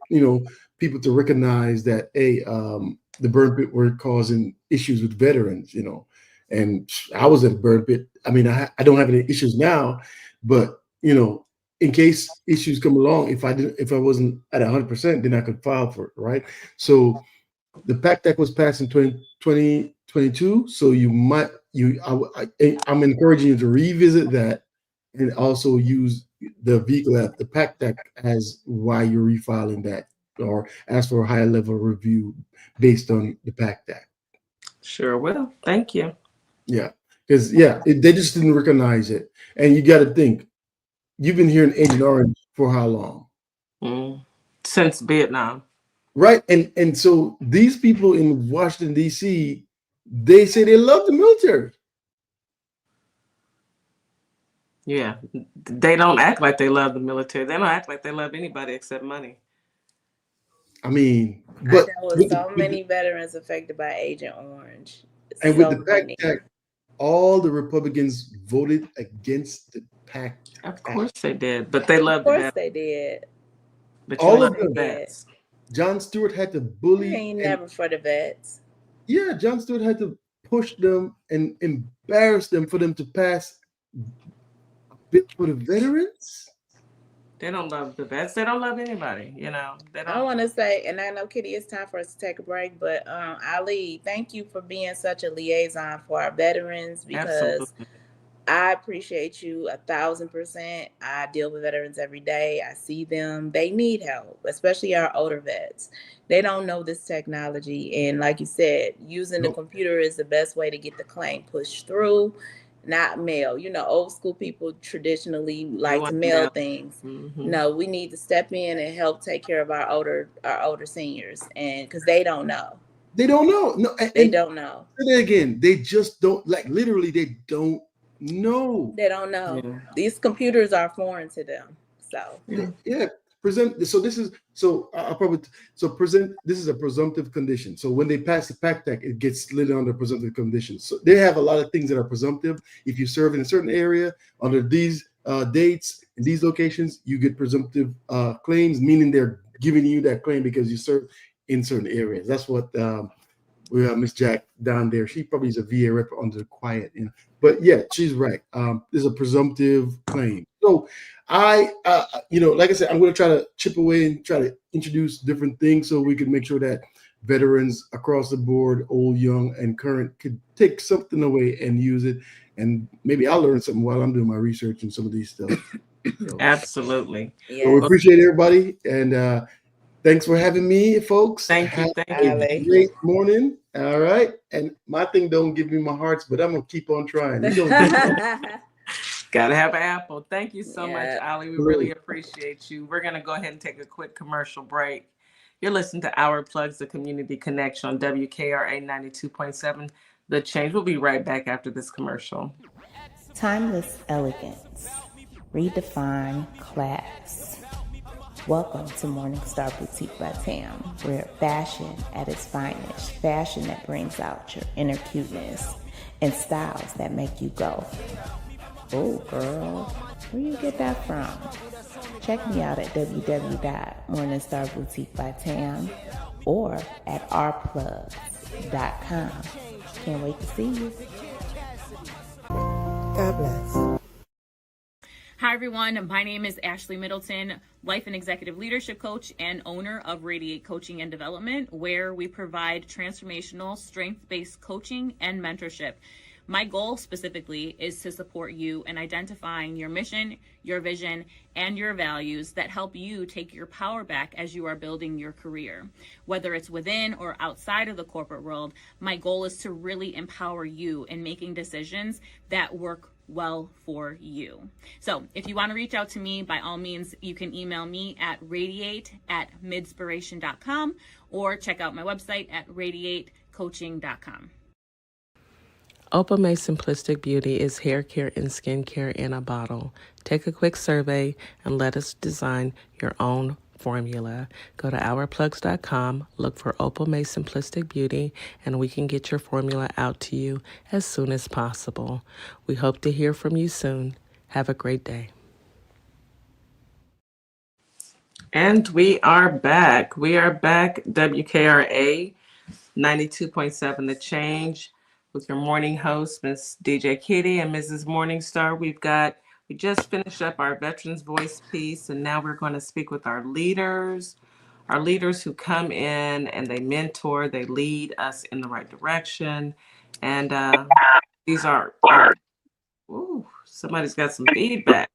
people to recognize that the burn pit were causing issues with veterans. And I was at a burn pit. I mean, I don't have any issues now, but in case issues come along, if I wasn't at 100%, then I could file for it, right? So the PACT Act was passed in 2022. So I'm encouraging you to revisit that and also use the vehicle app, the PACT Act, as why you're refiling that, or ask for a higher level review based on the PACT Act. Sure will. Thank you. Yeah, because they just didn't recognize it, and you got to think, you've been hearing Agent Orange for how long? Since Vietnam. Right, and so these people in Washington D.C., they say they love the military. Yeah, they don't act like they love the military. They don't act like they love anybody except money. I mean, but there was so many veterans affected by Agent Orange. And with the PACT Act, all the Republicans voted against the PACT Act. Of course they did, but they loved it. Of course they did. But all of the vets. John Stewart had to bully. He ain't never for the vets. Yeah, John Stewart had to push them and embarrass them for them to pass a bit for the veterans. They don't love the vets. They don't love anybody, They don't. I want to say, and I know, Kitty, it's time for us to take a break, but Ali, thank you for being such a liaison for our veterans, because absolutely. I appreciate you 1,000%. I deal with veterans every day. I see them. They need help, especially our older vets. They don't know this technology. And like you said, using the computer is the best way to get the claim pushed through. Not mail. Old school people traditionally like to mail things. Mm-hmm. No, we need to step in and help take care of our older seniors, and because they don't know. They don't know. No, they don't know. And again, they just don't, literally, they don't know. They don't know. Yeah. These computers are foreign to them. So present. So this is this is a presumptive condition. So when they pass the PACT Act, it gets slid under presumptive conditions. So they have a lot of things that are presumptive. If you serve in a certain area under these dates in these locations, you get presumptive claims, meaning they're giving you that claim because you serve in certain areas. That's what we have Miss Jack down there. She probably is a VA rep under the quiet. But yeah, she's right. There's a presumptive claim. So like I said, I'm going to try to chip away and try to introduce different things so we can make sure that veterans across the board, old, young, and current, could take something away and use it. And maybe I'll learn something while I'm doing my research and some of these stuff. So, Absolutely. so we appreciate everybody. And thanks for having me, folks. Thank you. Have a great morning. All right. And my thing don't give me my hearts, but I'm going to keep on trying. Gotta have an apple. Thank you so much, Ali. We really appreciate you. We're gonna go ahead and take a quick commercial break. You're listening to Our Plugs, the Community Connection on WKRA 92.7. The Change. We'll be right back after this commercial. Timeless elegance. Redefine class. Welcome to Morningstar Boutique by Tam, where fashion at its finest, fashion that brings out your inner cuteness, and styles that make you go, oh girl, where you get that from? Check me out at www.morningstarboutique.com or at ourplugsllc.com. Can't wait to see you. God bless. Hi everyone, my name is Ashley Middleton, life and executive leadership coach and owner of Radiate Coaching and Development, where we provide transformational strength-based coaching and mentorship. My goal specifically is to support you in identifying your mission, your vision, and your values that help you take your power back as you are building your career. Whether it's within or outside of the corporate world, my goal is to really empower you in making decisions that work well for you. So if you want to reach out to me, by all means, you can email me at radiate@midspiration.com or check out my website at radiatecoaching.com. Opalmay Simplistic Beauty is hair care and skincare in a bottle. Take a quick survey and let us design your own formula. Go to ourplugs.com, look for Opalmay Simplistic Beauty, and we can get your formula out to you as soon as possible. We hope to hear from you soon. Have a great day. And we are back. WKRA 92.7 The Change, with your morning host, Miss DJ Kitty and Mrs. Morningstar. We just finished up our Veterans Voice piece, and now we're going to speak with our leaders who come in and they mentor, they lead us in the right direction. And these are somebody's got some feedback.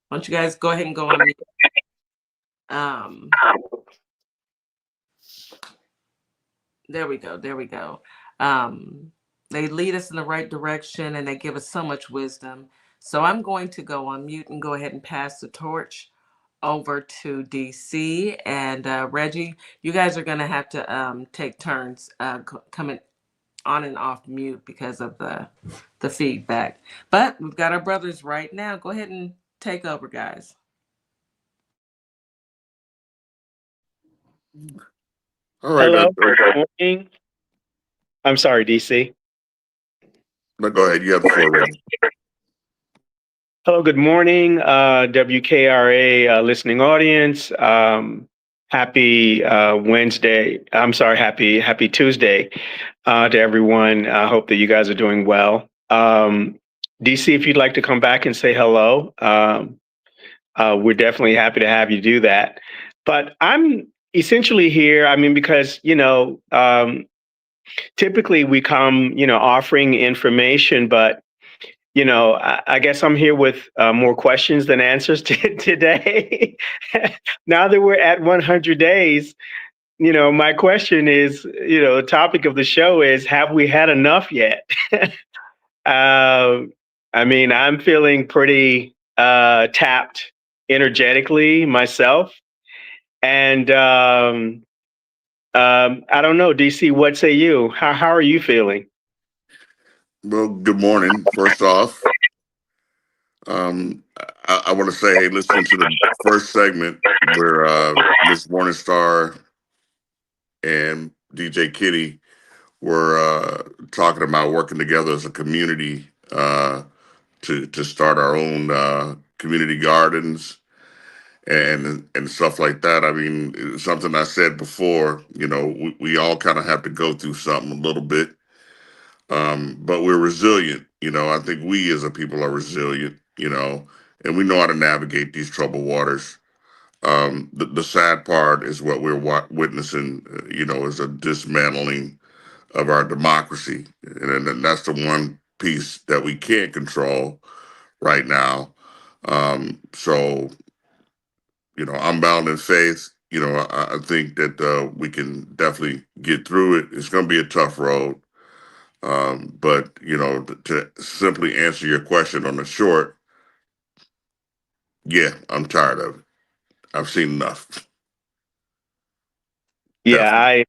Why don't you guys go ahead and go on mute? There we go. They lead us in the right direction and they give us so much wisdom. So I'm going to go on mute and go ahead and pass the torch over to DC and Reggie. You guys are going to have to take turns coming on and off mute because of the feedback. But we've got our brothers right now. Go ahead and take over, guys. All right. Hello. Good morning. I'm sorry, DC. But go ahead. You have the floor, Reggie. Hello. Good morning, WKRA listening audience. Happy Wednesday. I'm sorry. Happy Tuesday to everyone. I hope that you guys are doing well. DC, if you'd like to come back and say hello, we're definitely happy to have you do that. But I'm essentially here, because, typically we come, offering information, but, I guess I'm here with more questions than answers today. Now that we're at 100 days, my question is, the topic of the show is, have we had enough yet? I'm feeling pretty tapped energetically myself. And I don't know, DC, what say you? How are you feeling? Well, good morning. First off, I want to say, hey, listening to the first segment where Miss Morningstar and DJ Kitty were talking about working together as a community to start our own community gardens and stuff like that. It's something I said before, we all kind of have to go through something a little bit, but we're resilient. I think we as a people are resilient, and we know how to navigate these troubled waters. The sad part is what we're witnessing, is a dismantling of our democracy. And that's the one piece that we can't control right now. So, I'm bound in faith. I think that we can definitely get through it. It's going to be a tough road. But, to simply answer your question on the short, yeah, I'm tired of it. I've seen enough. Yeah, I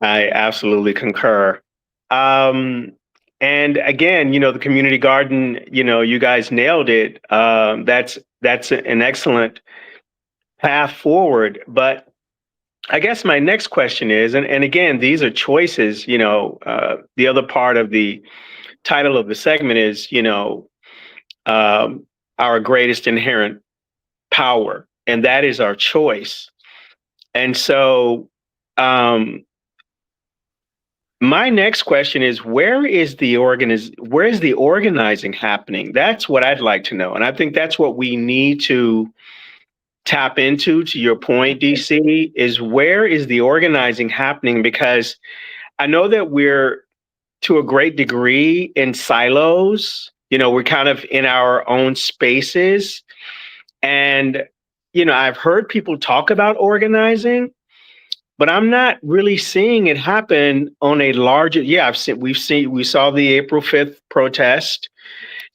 absolutely concur. And again, the community garden, you guys nailed it. That's an excellent path forward. But I guess my next question is, and again, these are choices. The other part of the title of the segment is, our greatest inherent power, and that is our choice. And so, my next question is, where is the organizing happening? That's what I'd like to know. And I think that's what we need to tap into, to your point, DC, is where is the organizing happening? Because I know that we're, to a great degree, in silos. We're kind of in our own spaces. And, I've heard people talk about organizing, but I'm not really seeing it happen on a larger. Yeah, we saw the April 5th protest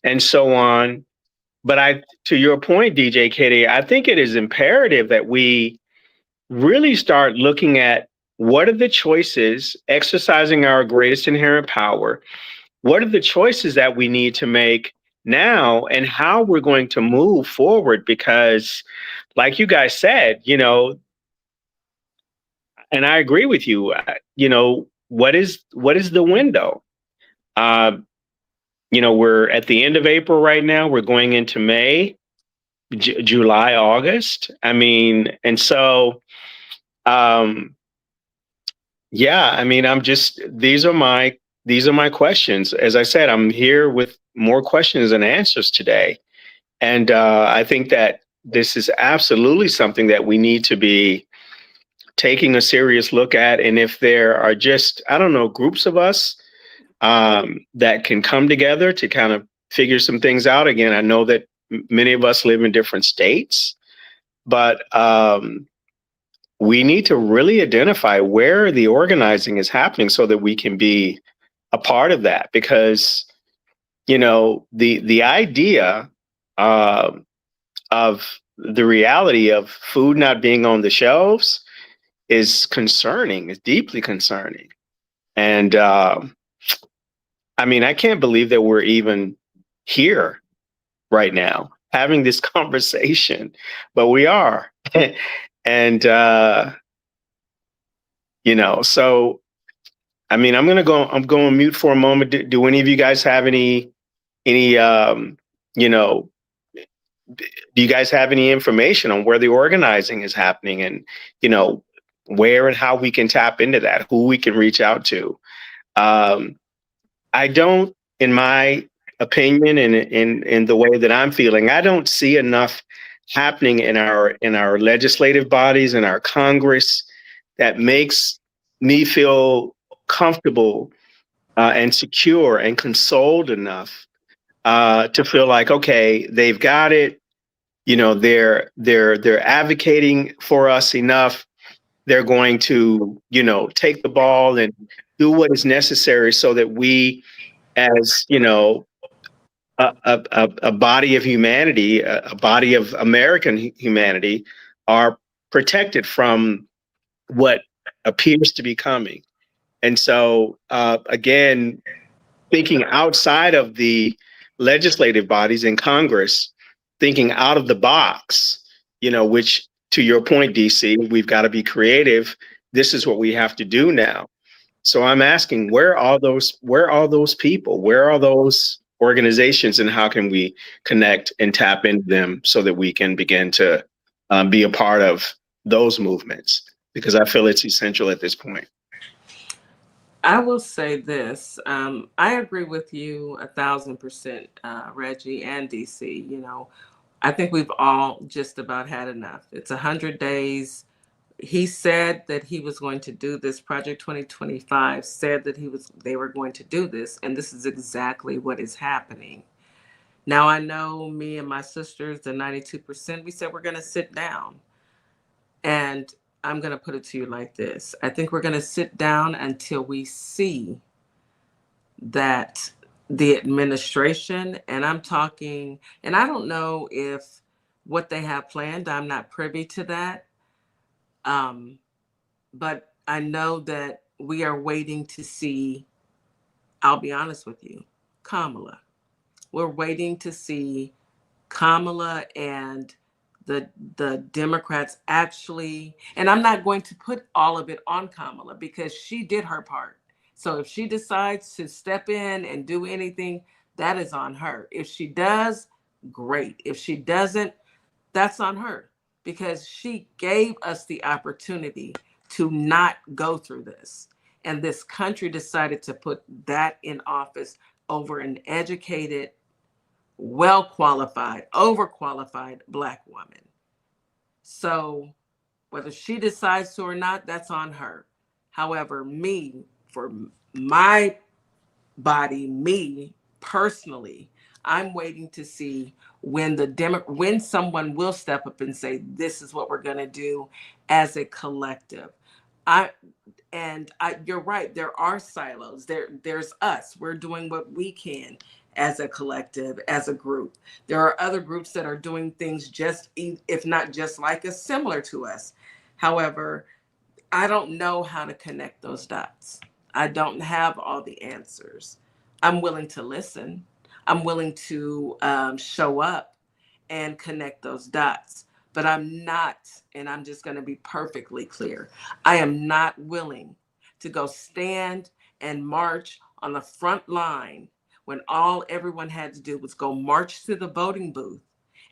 and so on. But to your point, DJ Kitty, I think it is imperative that we really start looking at what are the choices, exercising our greatest inherent power. What are the choices that we need to make now, and how we're going to move forward? Because, like you guys said, and I agree with you. What is the window? We're at the end of April right now. We're going into May, July, August. I mean, and so, yeah. I mean, these are my questions. As I said, I'm here with more questions than answers today, and I think that this is absolutely something that we need to be taking a serious look at. And if there are just, I don't know, groups of us that can come together to kind of figure some things out. Again, I know that many of us live in different states, but we need to really identify where the organizing is happening so that we can be a part of that. Because, the idea of the reality of food not being on the shelves is concerning, is deeply concerning. And I mean, I can't believe that we're even here right now having this conversation, but we are. And, so, I mean, I'm going mute for a moment. Do any of you guys have any, do you guys have any information on where the organizing is happening, and, where and how we can tap into that, who we can reach out to? I don't, in my opinion, and in the way that I'm feeling, I don't see enough happening in our legislative bodies, in our Congress, that makes me feel comfortable and secure and consoled enough to feel like, okay, they've got it. They're advocating for us enough. They're going to, take the ball and do what is necessary so that we, as a body of humanity, a body of American humanity, are protected from what appears to be coming. And so, again, thinking outside of the legislative bodies in Congress, thinking out of the box, which, to your point, DC, we've got to be creative. This is what we have to do now. So I'm asking, where are those people? Where are those organizations, and how can we connect and tap into them so that we can begin to be a part of those movements? Because I feel it's essential at this point. I will say this. I agree with you 1,000%, Reggie and DC. I think we've all just about had enough. It's 100 days. He said that he was going to do this. Project 2025 said that they were going to do this, and this is exactly what is happening. Now, I know me and my sisters, the 92%, we said we're going to sit down. And I'm going to put it to you like this. I think we're going to sit down until we see that the administration, and I'm talking, and I don't know if what they have planned, I'm not privy to that. But I know that we are waiting to see, I'll be honest with you, Kamala. We're waiting to see Kamala and the Democrats actually, and I'm not going to put all of it on Kamala because she did her part. So if she decides to step in and do anything, that is on her. If she does, great. If she doesn't, that's on her because she gave us the opportunity to not go through this. And this country decided to put that in office over an educated, well-qualified, overqualified Black woman. So whether she decides to or not, that's on her. However, for my body, me personally, I'm waiting to see when when someone will step up and say, this is what we're going to do as a collective. You're right. There are silos. There's us. We're doing what we can as a collective, as a group. There are other groups that are doing things just, if not just like us, similar to us. However, I don't know how to connect those dots. I don't have all the answers. I'm willing to listen. I'm willing to show up and connect those dots. But I'm not, and I'm just going to be perfectly clear, I am not willing to go stand and march on the front line when all everyone had to do was go march to the voting booth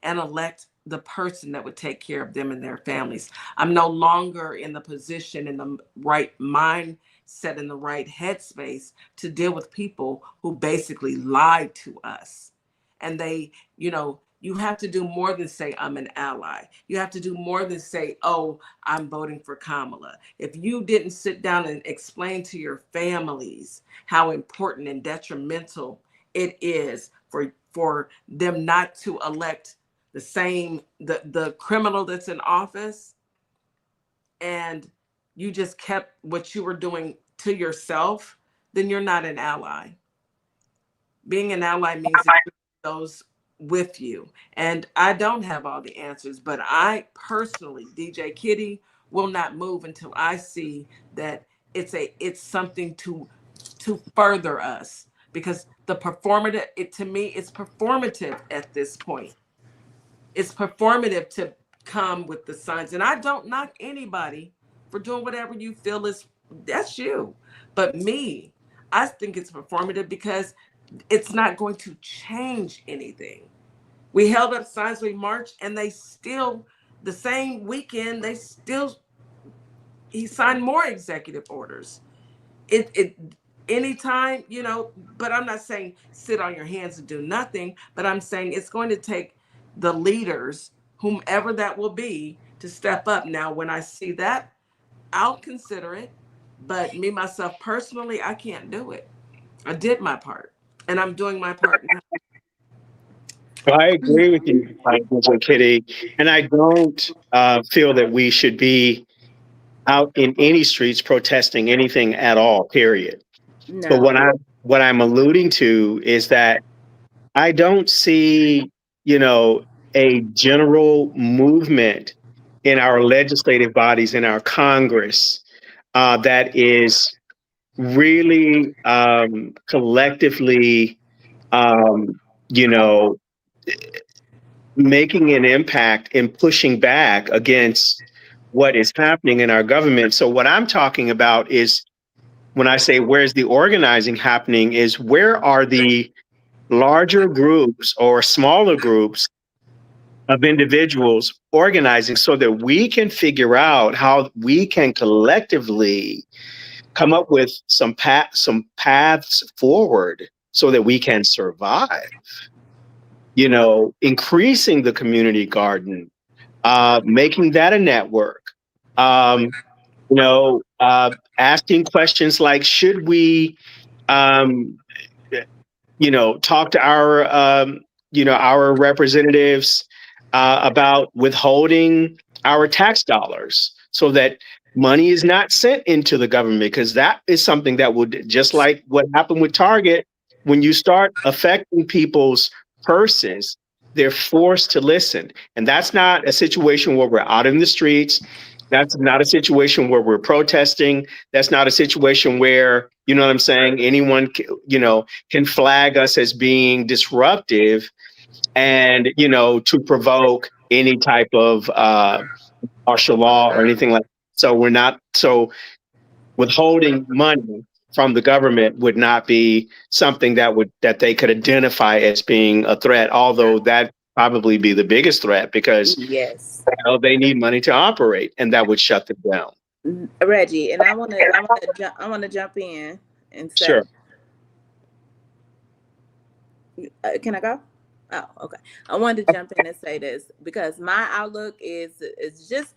and elect the person that would take care of them and their families. I'm no longer in the position, in the right mindset, in the right headspace to deal with people who basically lied to us. And they, you have to do more than say, I'm an ally. You have to do more than say, oh, I'm voting for Kamala. If you didn't sit down and explain to your families how important and detrimental it is for them not to elect the criminal that's in office, and you just kept what you were doing to yourself, then you're not an ally. Being an ally means that those with you. And I don't have all the answers, but I personally, DJ Kitty, will not move until I see that it's something to further us, because the performative, to me, it's performative at this point. It's performative to come with the signs. And I don't knock anybody for doing whatever you feel that's you. But me, I think it's performative because it's not going to change anything. We held up signs, we marched, and they still, the same weekend, he signed more executive orders. Anytime, but I'm not saying sit on your hands and do nothing, but I'm saying it's going to take the leaders, whomever that will be, to step up. Now, when I see that, I'll consider it, but me, myself, personally, I can't do it. I did my part, and I'm doing my part now. Well, I agree with you, Kitty, and I don't feel that we should be out in any streets protesting anything at all, period. No. But what I'm alluding to is that I don't see, a general movement in our legislative bodies, in our Congress, that is really collectively, making an impact in pushing back against what is happening in our government. So what I'm talking about is, when I say where's the organizing happening, is where are the larger groups or smaller groups of individuals organizing so that we can figure out how we can collectively come up with some paths forward so that we can survive. increasing the community garden, making that a network, asking questions like, should we, talk to our representatives about withholding our tax dollars so that money is not sent into the government, because that is something that would, just like what happened with Target, when you start affecting people's purses, they're forced to listen. And that's not a situation where we're out in the streets. That's not a situation where we're protesting. That's not a situation where, you know what I'm saying, anyone, can flag us as being disruptive and, to provoke any type of martial law or anything like that. So withholding money from the government would not be something that they could identify as being a threat, although that probably be the biggest threat, because yes, they need money to operate, and that would shut them down. Reggie, and I want to jump in and say, Sure. Can I go? Oh, okay. I wanted to jump in and say this because my outlook is just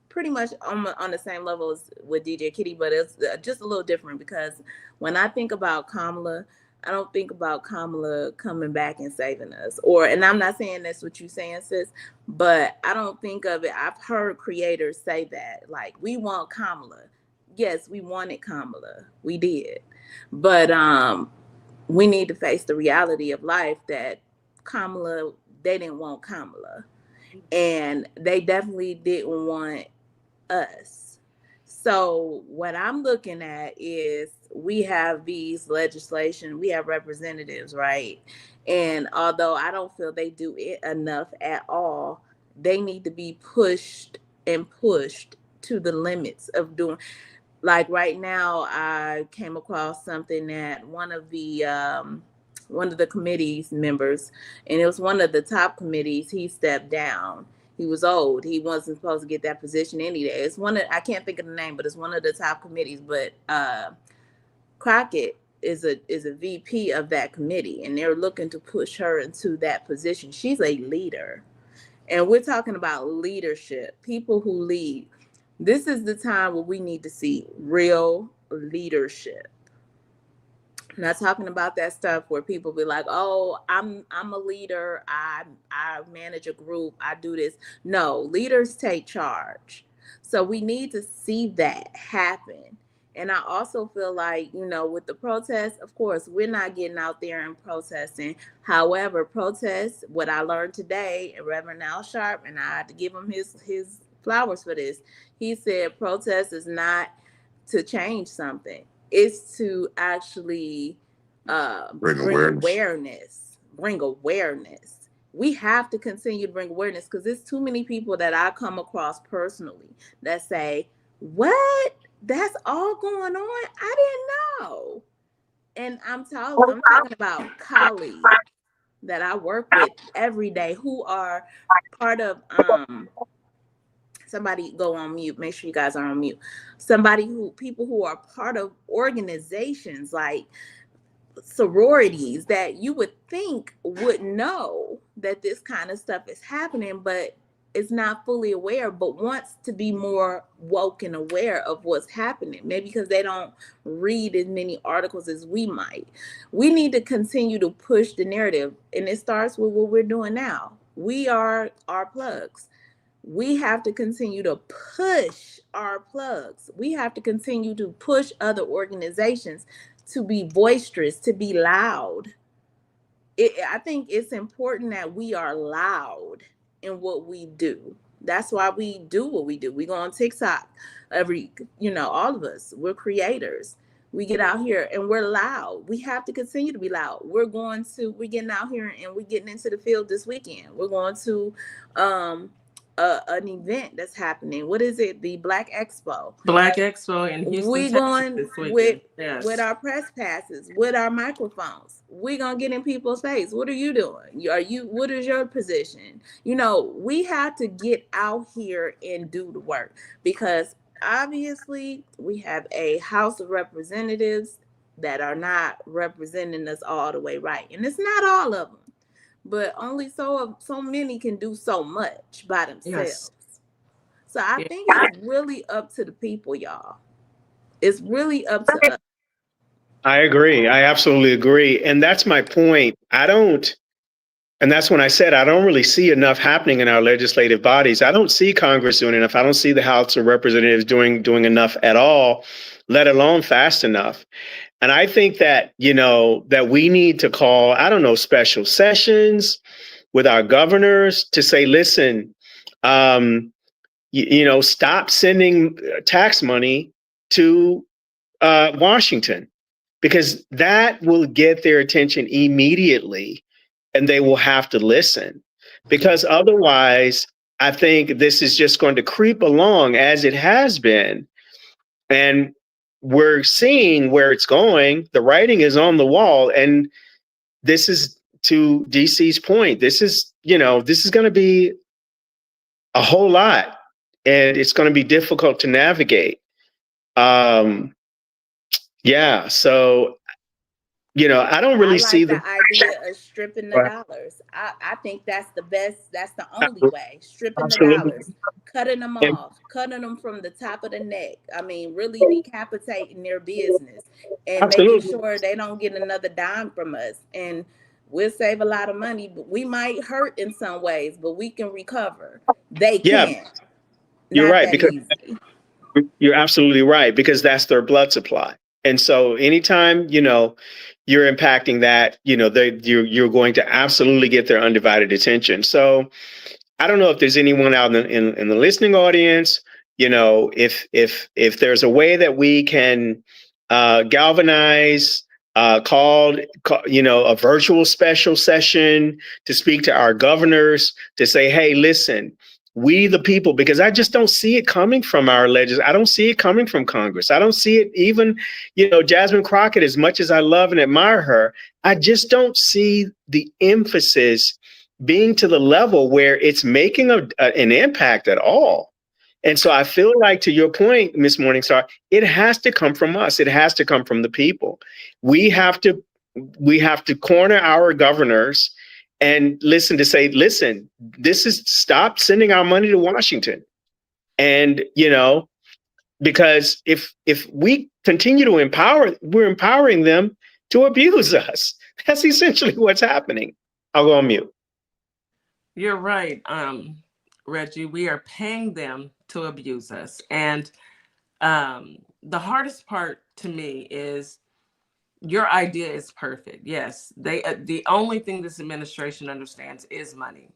pretty much on the same level as with DJ Kitty, but it's just a little different, because when I think about Kamala, I don't think about Kamala coming back and saving us, and I'm not saying that's what you're saying, sis, but I don't think of it. I've heard creators say that, like, we want Kamala. Yes, we wanted Kamala. We did. But we need to face the reality of life that Kamala, they didn't want Kamala. And they definitely didn't want us. So what I'm looking at is we have these legislation, we have representatives, right? And although I don't feel they do it enough at all, they need to be pushed to the limits of doing. Like right now, I came across something that one of the committee's members, and it was one of the top committees, he stepped down. He was old. He wasn't supposed to get that position any day. It's I can't think of the name, but it's one of the top committees. But Crockett is a VP of that committee, and they're looking to push her into that position. She's a leader. And we're talking about leadership, people who lead. This is the time where we need to see real leadership. I'm not talking about that stuff where people be like, "Oh, I'm a leader. I manage a group. I do this." No, leaders take charge. So we need to see that happen. And I also feel like, with the protests, of course, we're not getting out there and protesting. However, protests, what I learned today, Reverend Al Sharp, and I had to give him his flowers for this. He said protest is not to change something. It's to actually bring awareness. We have to continue to bring awareness, because there's too many people that I come across personally that say, "What? That's all going on? I didn't know." And I'm talking about colleagues that I work with every day who are part of somebody go on mute. Make sure you guys are on mute. People who are part of organizations like sororities that you would think would know that this kind of stuff is happening, but is not fully aware, but wants to be more woke and aware of what's happening. Maybe because they don't read as many articles as we might. We need to continue to push the narrative, and it starts with what we're doing now. We are our plugs. We have to continue to push our plugs. We have to continue to push other organizations to be boisterous, to be loud. I think it's important that we are loud in what we do. That's why we do what we do. We go on TikTok all of us, we're creators. We get out here and we're loud. We have to continue to be loud. We're getting out here and we're getting into the field this weekend. We're going to an event that's happening. What is it? The Black Expo in Houston, we Texas going this weekend. with our press passes, with our microphones. We're gonna get in people's face. What are you doing? What is your position? We have to get out here and do the work, because obviously we have a House of Representatives that are not representing us all the way right. And it's not all of them, but only so many can do so much by themselves. Yes. So I Yeah. think it's really up to the people, y'all. It's really up to us. I agree. I absolutely agree. And that's my point. And that's when I said I don't really see enough happening in our legislative bodies. I don't see Congress doing enough. I don't see the House of Representatives doing enough at all, let alone fast enough. And I think that, that we need to call, I don't know, special sessions with our governors to say, listen, stop sending tax money to Washington, because that will get their attention immediately and they will have to listen. Because otherwise, I think this is just going to creep along as it has been. And we're seeing where it's going. The writing is on the wall. And this is, to DC's point, this is going to be a whole lot. And it's going to be difficult to navigate. Yeah. So, I don't really see the idea of stripping the dollars. I think that's the best. That's the only way. Stripping the dollars, cutting them off, cutting them from the top of the neck. I mean, really decapitating their business and making sure they don't get another dime from us. And we'll save a lot of money, but we might hurt in some ways, but we can recover. They can't. You're right, because easy. You're absolutely right, because that's their blood supply. And so anytime, you're impacting that, you're going to absolutely get their undivided attention. So I don't know if there's anyone out in the listening audience, if there's a way that we can galvanize, call, a virtual special session to speak to our governors to say, hey, listen, we the people, because I just don't see it coming from our legislators. I don't see it coming from Congress. I don't see it even, Jasmine Crockett, as much as I love and admire her, I just don't see the emphasis being to the level where it's making an impact at all. And so I feel like, to your point, Ms. Morningstar, it has to come from us. It has to come from the people. We have to corner our governors and listen, this is, stop sending our money to Washington. And, because if we continue to we're empowering them to abuse us. That's essentially what's happening. I'll go on mute. You're right, Reggie. We are paying them to abuse us. And the hardest part to me is, your idea is perfect. Yes, the only thing this administration understands is money.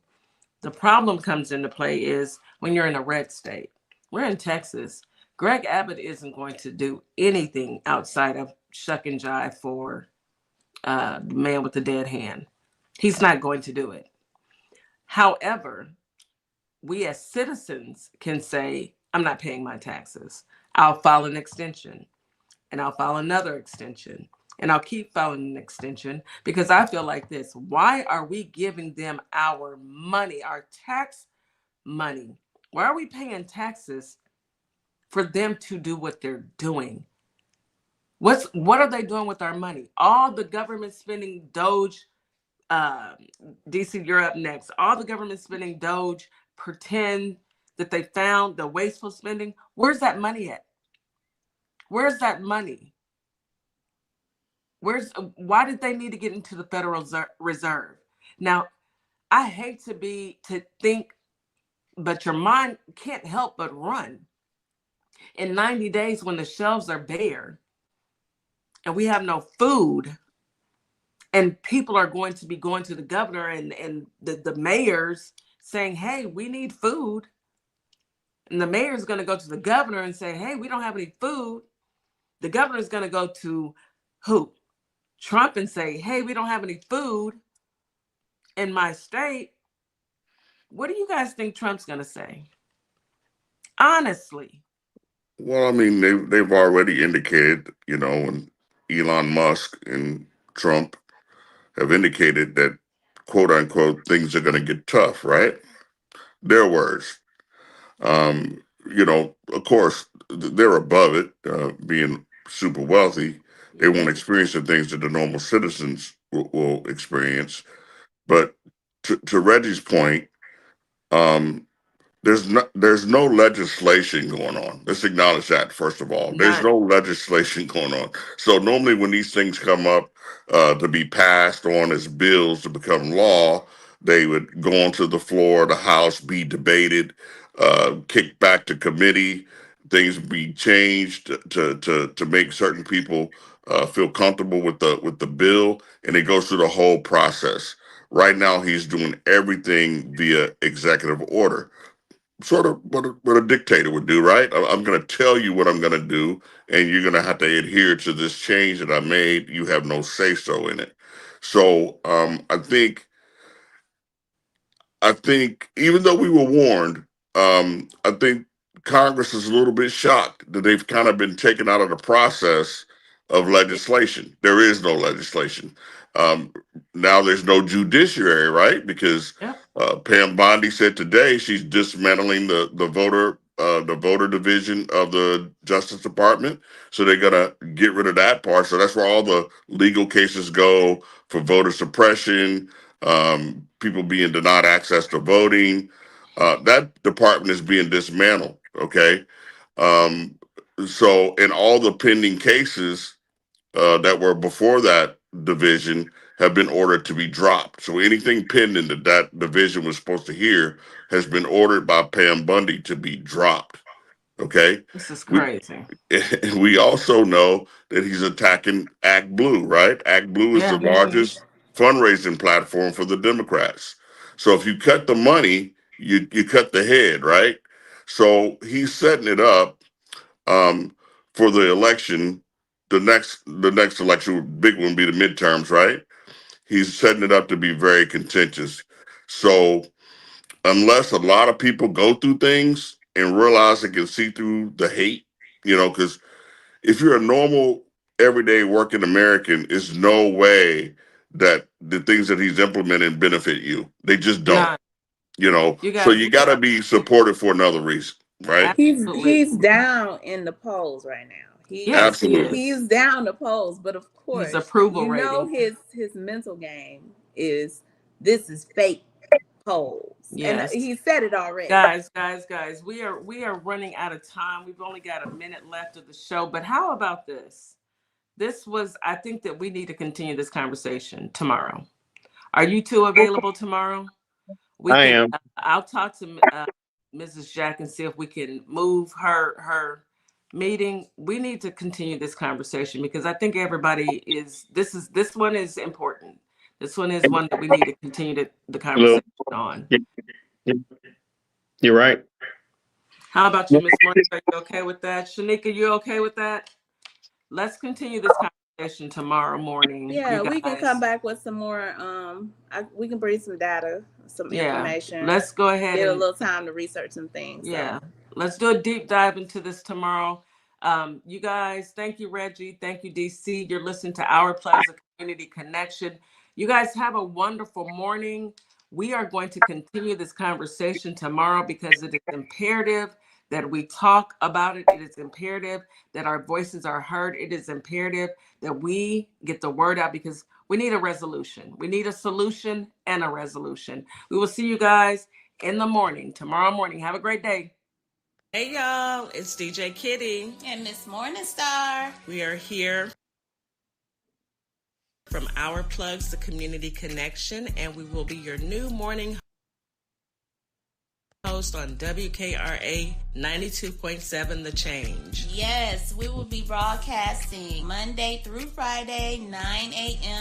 The problem comes into play is when you're in a red state. We're in Texas. Greg Abbott isn't going to do anything outside of shuck and jive for the man with the dead hand. He's not going to do it. However, we as citizens can say, I'm not paying my taxes. I'll file an extension, and I'll file another extension, and I'll keep filing an extension, because I feel like this. Why are we giving them our money, our tax money? Why are we paying taxes for them to do what they're doing? What are they doing with our money? All the government spending Doge, DC, you're up next. All the government spending Doge, pretend that they found the wasteful spending. Where's that money at? Where's that money? Why did they need to get into the Federal Reserve? Now, I hate to think, but your mind can't help but run. In 90 days, when the shelves are bare and we have no food, and people are going to be going to the governor and the mayors saying, hey, we need food. And the mayor is going to go to the governor and say, hey, we don't have any food. The governor is going to go to who? Trump, and say, hey, we don't have any food in my state. What do you guys think Trump's going to say? Honestly. Well, I mean, they've already indicated, and Elon Musk and Trump have indicated that, quote unquote, things are going to get tough, right? Their words. Of course, they're above it, being super wealthy. They won't experience the things that the normal citizens will experience. But to Reggie's point, there's no legislation going on. Let's acknowledge that first of all. There's no legislation going on. So normally when these things come up to be passed on as bills to become law, they would go onto the floor of the House, be debated, kicked back to committee. Things be changed to make certain people feel comfortable with the bill, and it goes through the whole process. Right now, he's doing everything via executive order, sort of what a dictator would do, right? I'm going to tell you what I'm going to do, and you're going to have to adhere to this change that I made. You have no say so in it. So I think even though we were warned, I think Congress is a little bit shocked that they've kind of been taken out of the process of legislation. There is no legislation. Now there's no judiciary, right? Because Pam Bondi said today she's dismantling the voter division of the Justice Department. So they're gonna get rid of that part. So that's where all the legal cases go for voter suppression, people being denied access to voting. That department is being dismantled. Okay. So in all the pending cases that were before that division have been ordered to be dropped. So anything pending that division was supposed to hear has been ordered by Pam Bondi to be dropped. Okay. This is crazy. We also know that he's attacking Act Blue, right? Act Blue is the largest fundraising platform for the Democrats. So if you cut the money, you cut the head, right? So he's setting it up for the election. The next election, big one, be the midterms, right? He's setting it up to be very contentious. So unless a lot of people go through things and realize they can see through the hate, because if you're a normal, everyday working American, there's no way that the things that he's implementing benefit you. They just don't. So you got to be supported for another reason, right? He's down in the polls right now. Absolutely. He's down the polls, but of course, his approval rating. His mental game is this is fake polls. Yes. And he said it already. Guys, we are running out of time. We've only got a minute left of the show, but how about this? I think that we need to continue this conversation tomorrow. Are you two available tomorrow? I am. I'll talk to Mrs. Jack and see if we can move her meeting. We need to continue this conversation because I think everybody this one is important. This one is one that we need to continue the conversation on. You're right. How about you, Ms. Morning? Are you okay with that? Shanika, you okay with that? Let's continue this conversation tomorrow morning. Yeah, we can come back with some more. We can bring some data, some information. Let's go ahead. Get a little time to research some things. Yeah, let's do a deep dive into this tomorrow. You guys, thank you, Reggie. Thank you, DC. You're listening to Our Plugs, a Community Connection. You guys have a wonderful morning. We are going to continue this conversation tomorrow because it is imperative that we talk about it. It is imperative that our voices are heard. It is imperative that we get the word out because we need a resolution. We need a solution and a resolution. We will see you guys in the morning, tomorrow morning. Have a great day. Hey, y'all. It's DJ Kitty. And Miss Morningstar. We are here from Our Plugs, the Community Connection, and we will be your new morning host on WKRA 92.7 The Change. Yes, we will be broadcasting Monday through Friday, 9 a.m.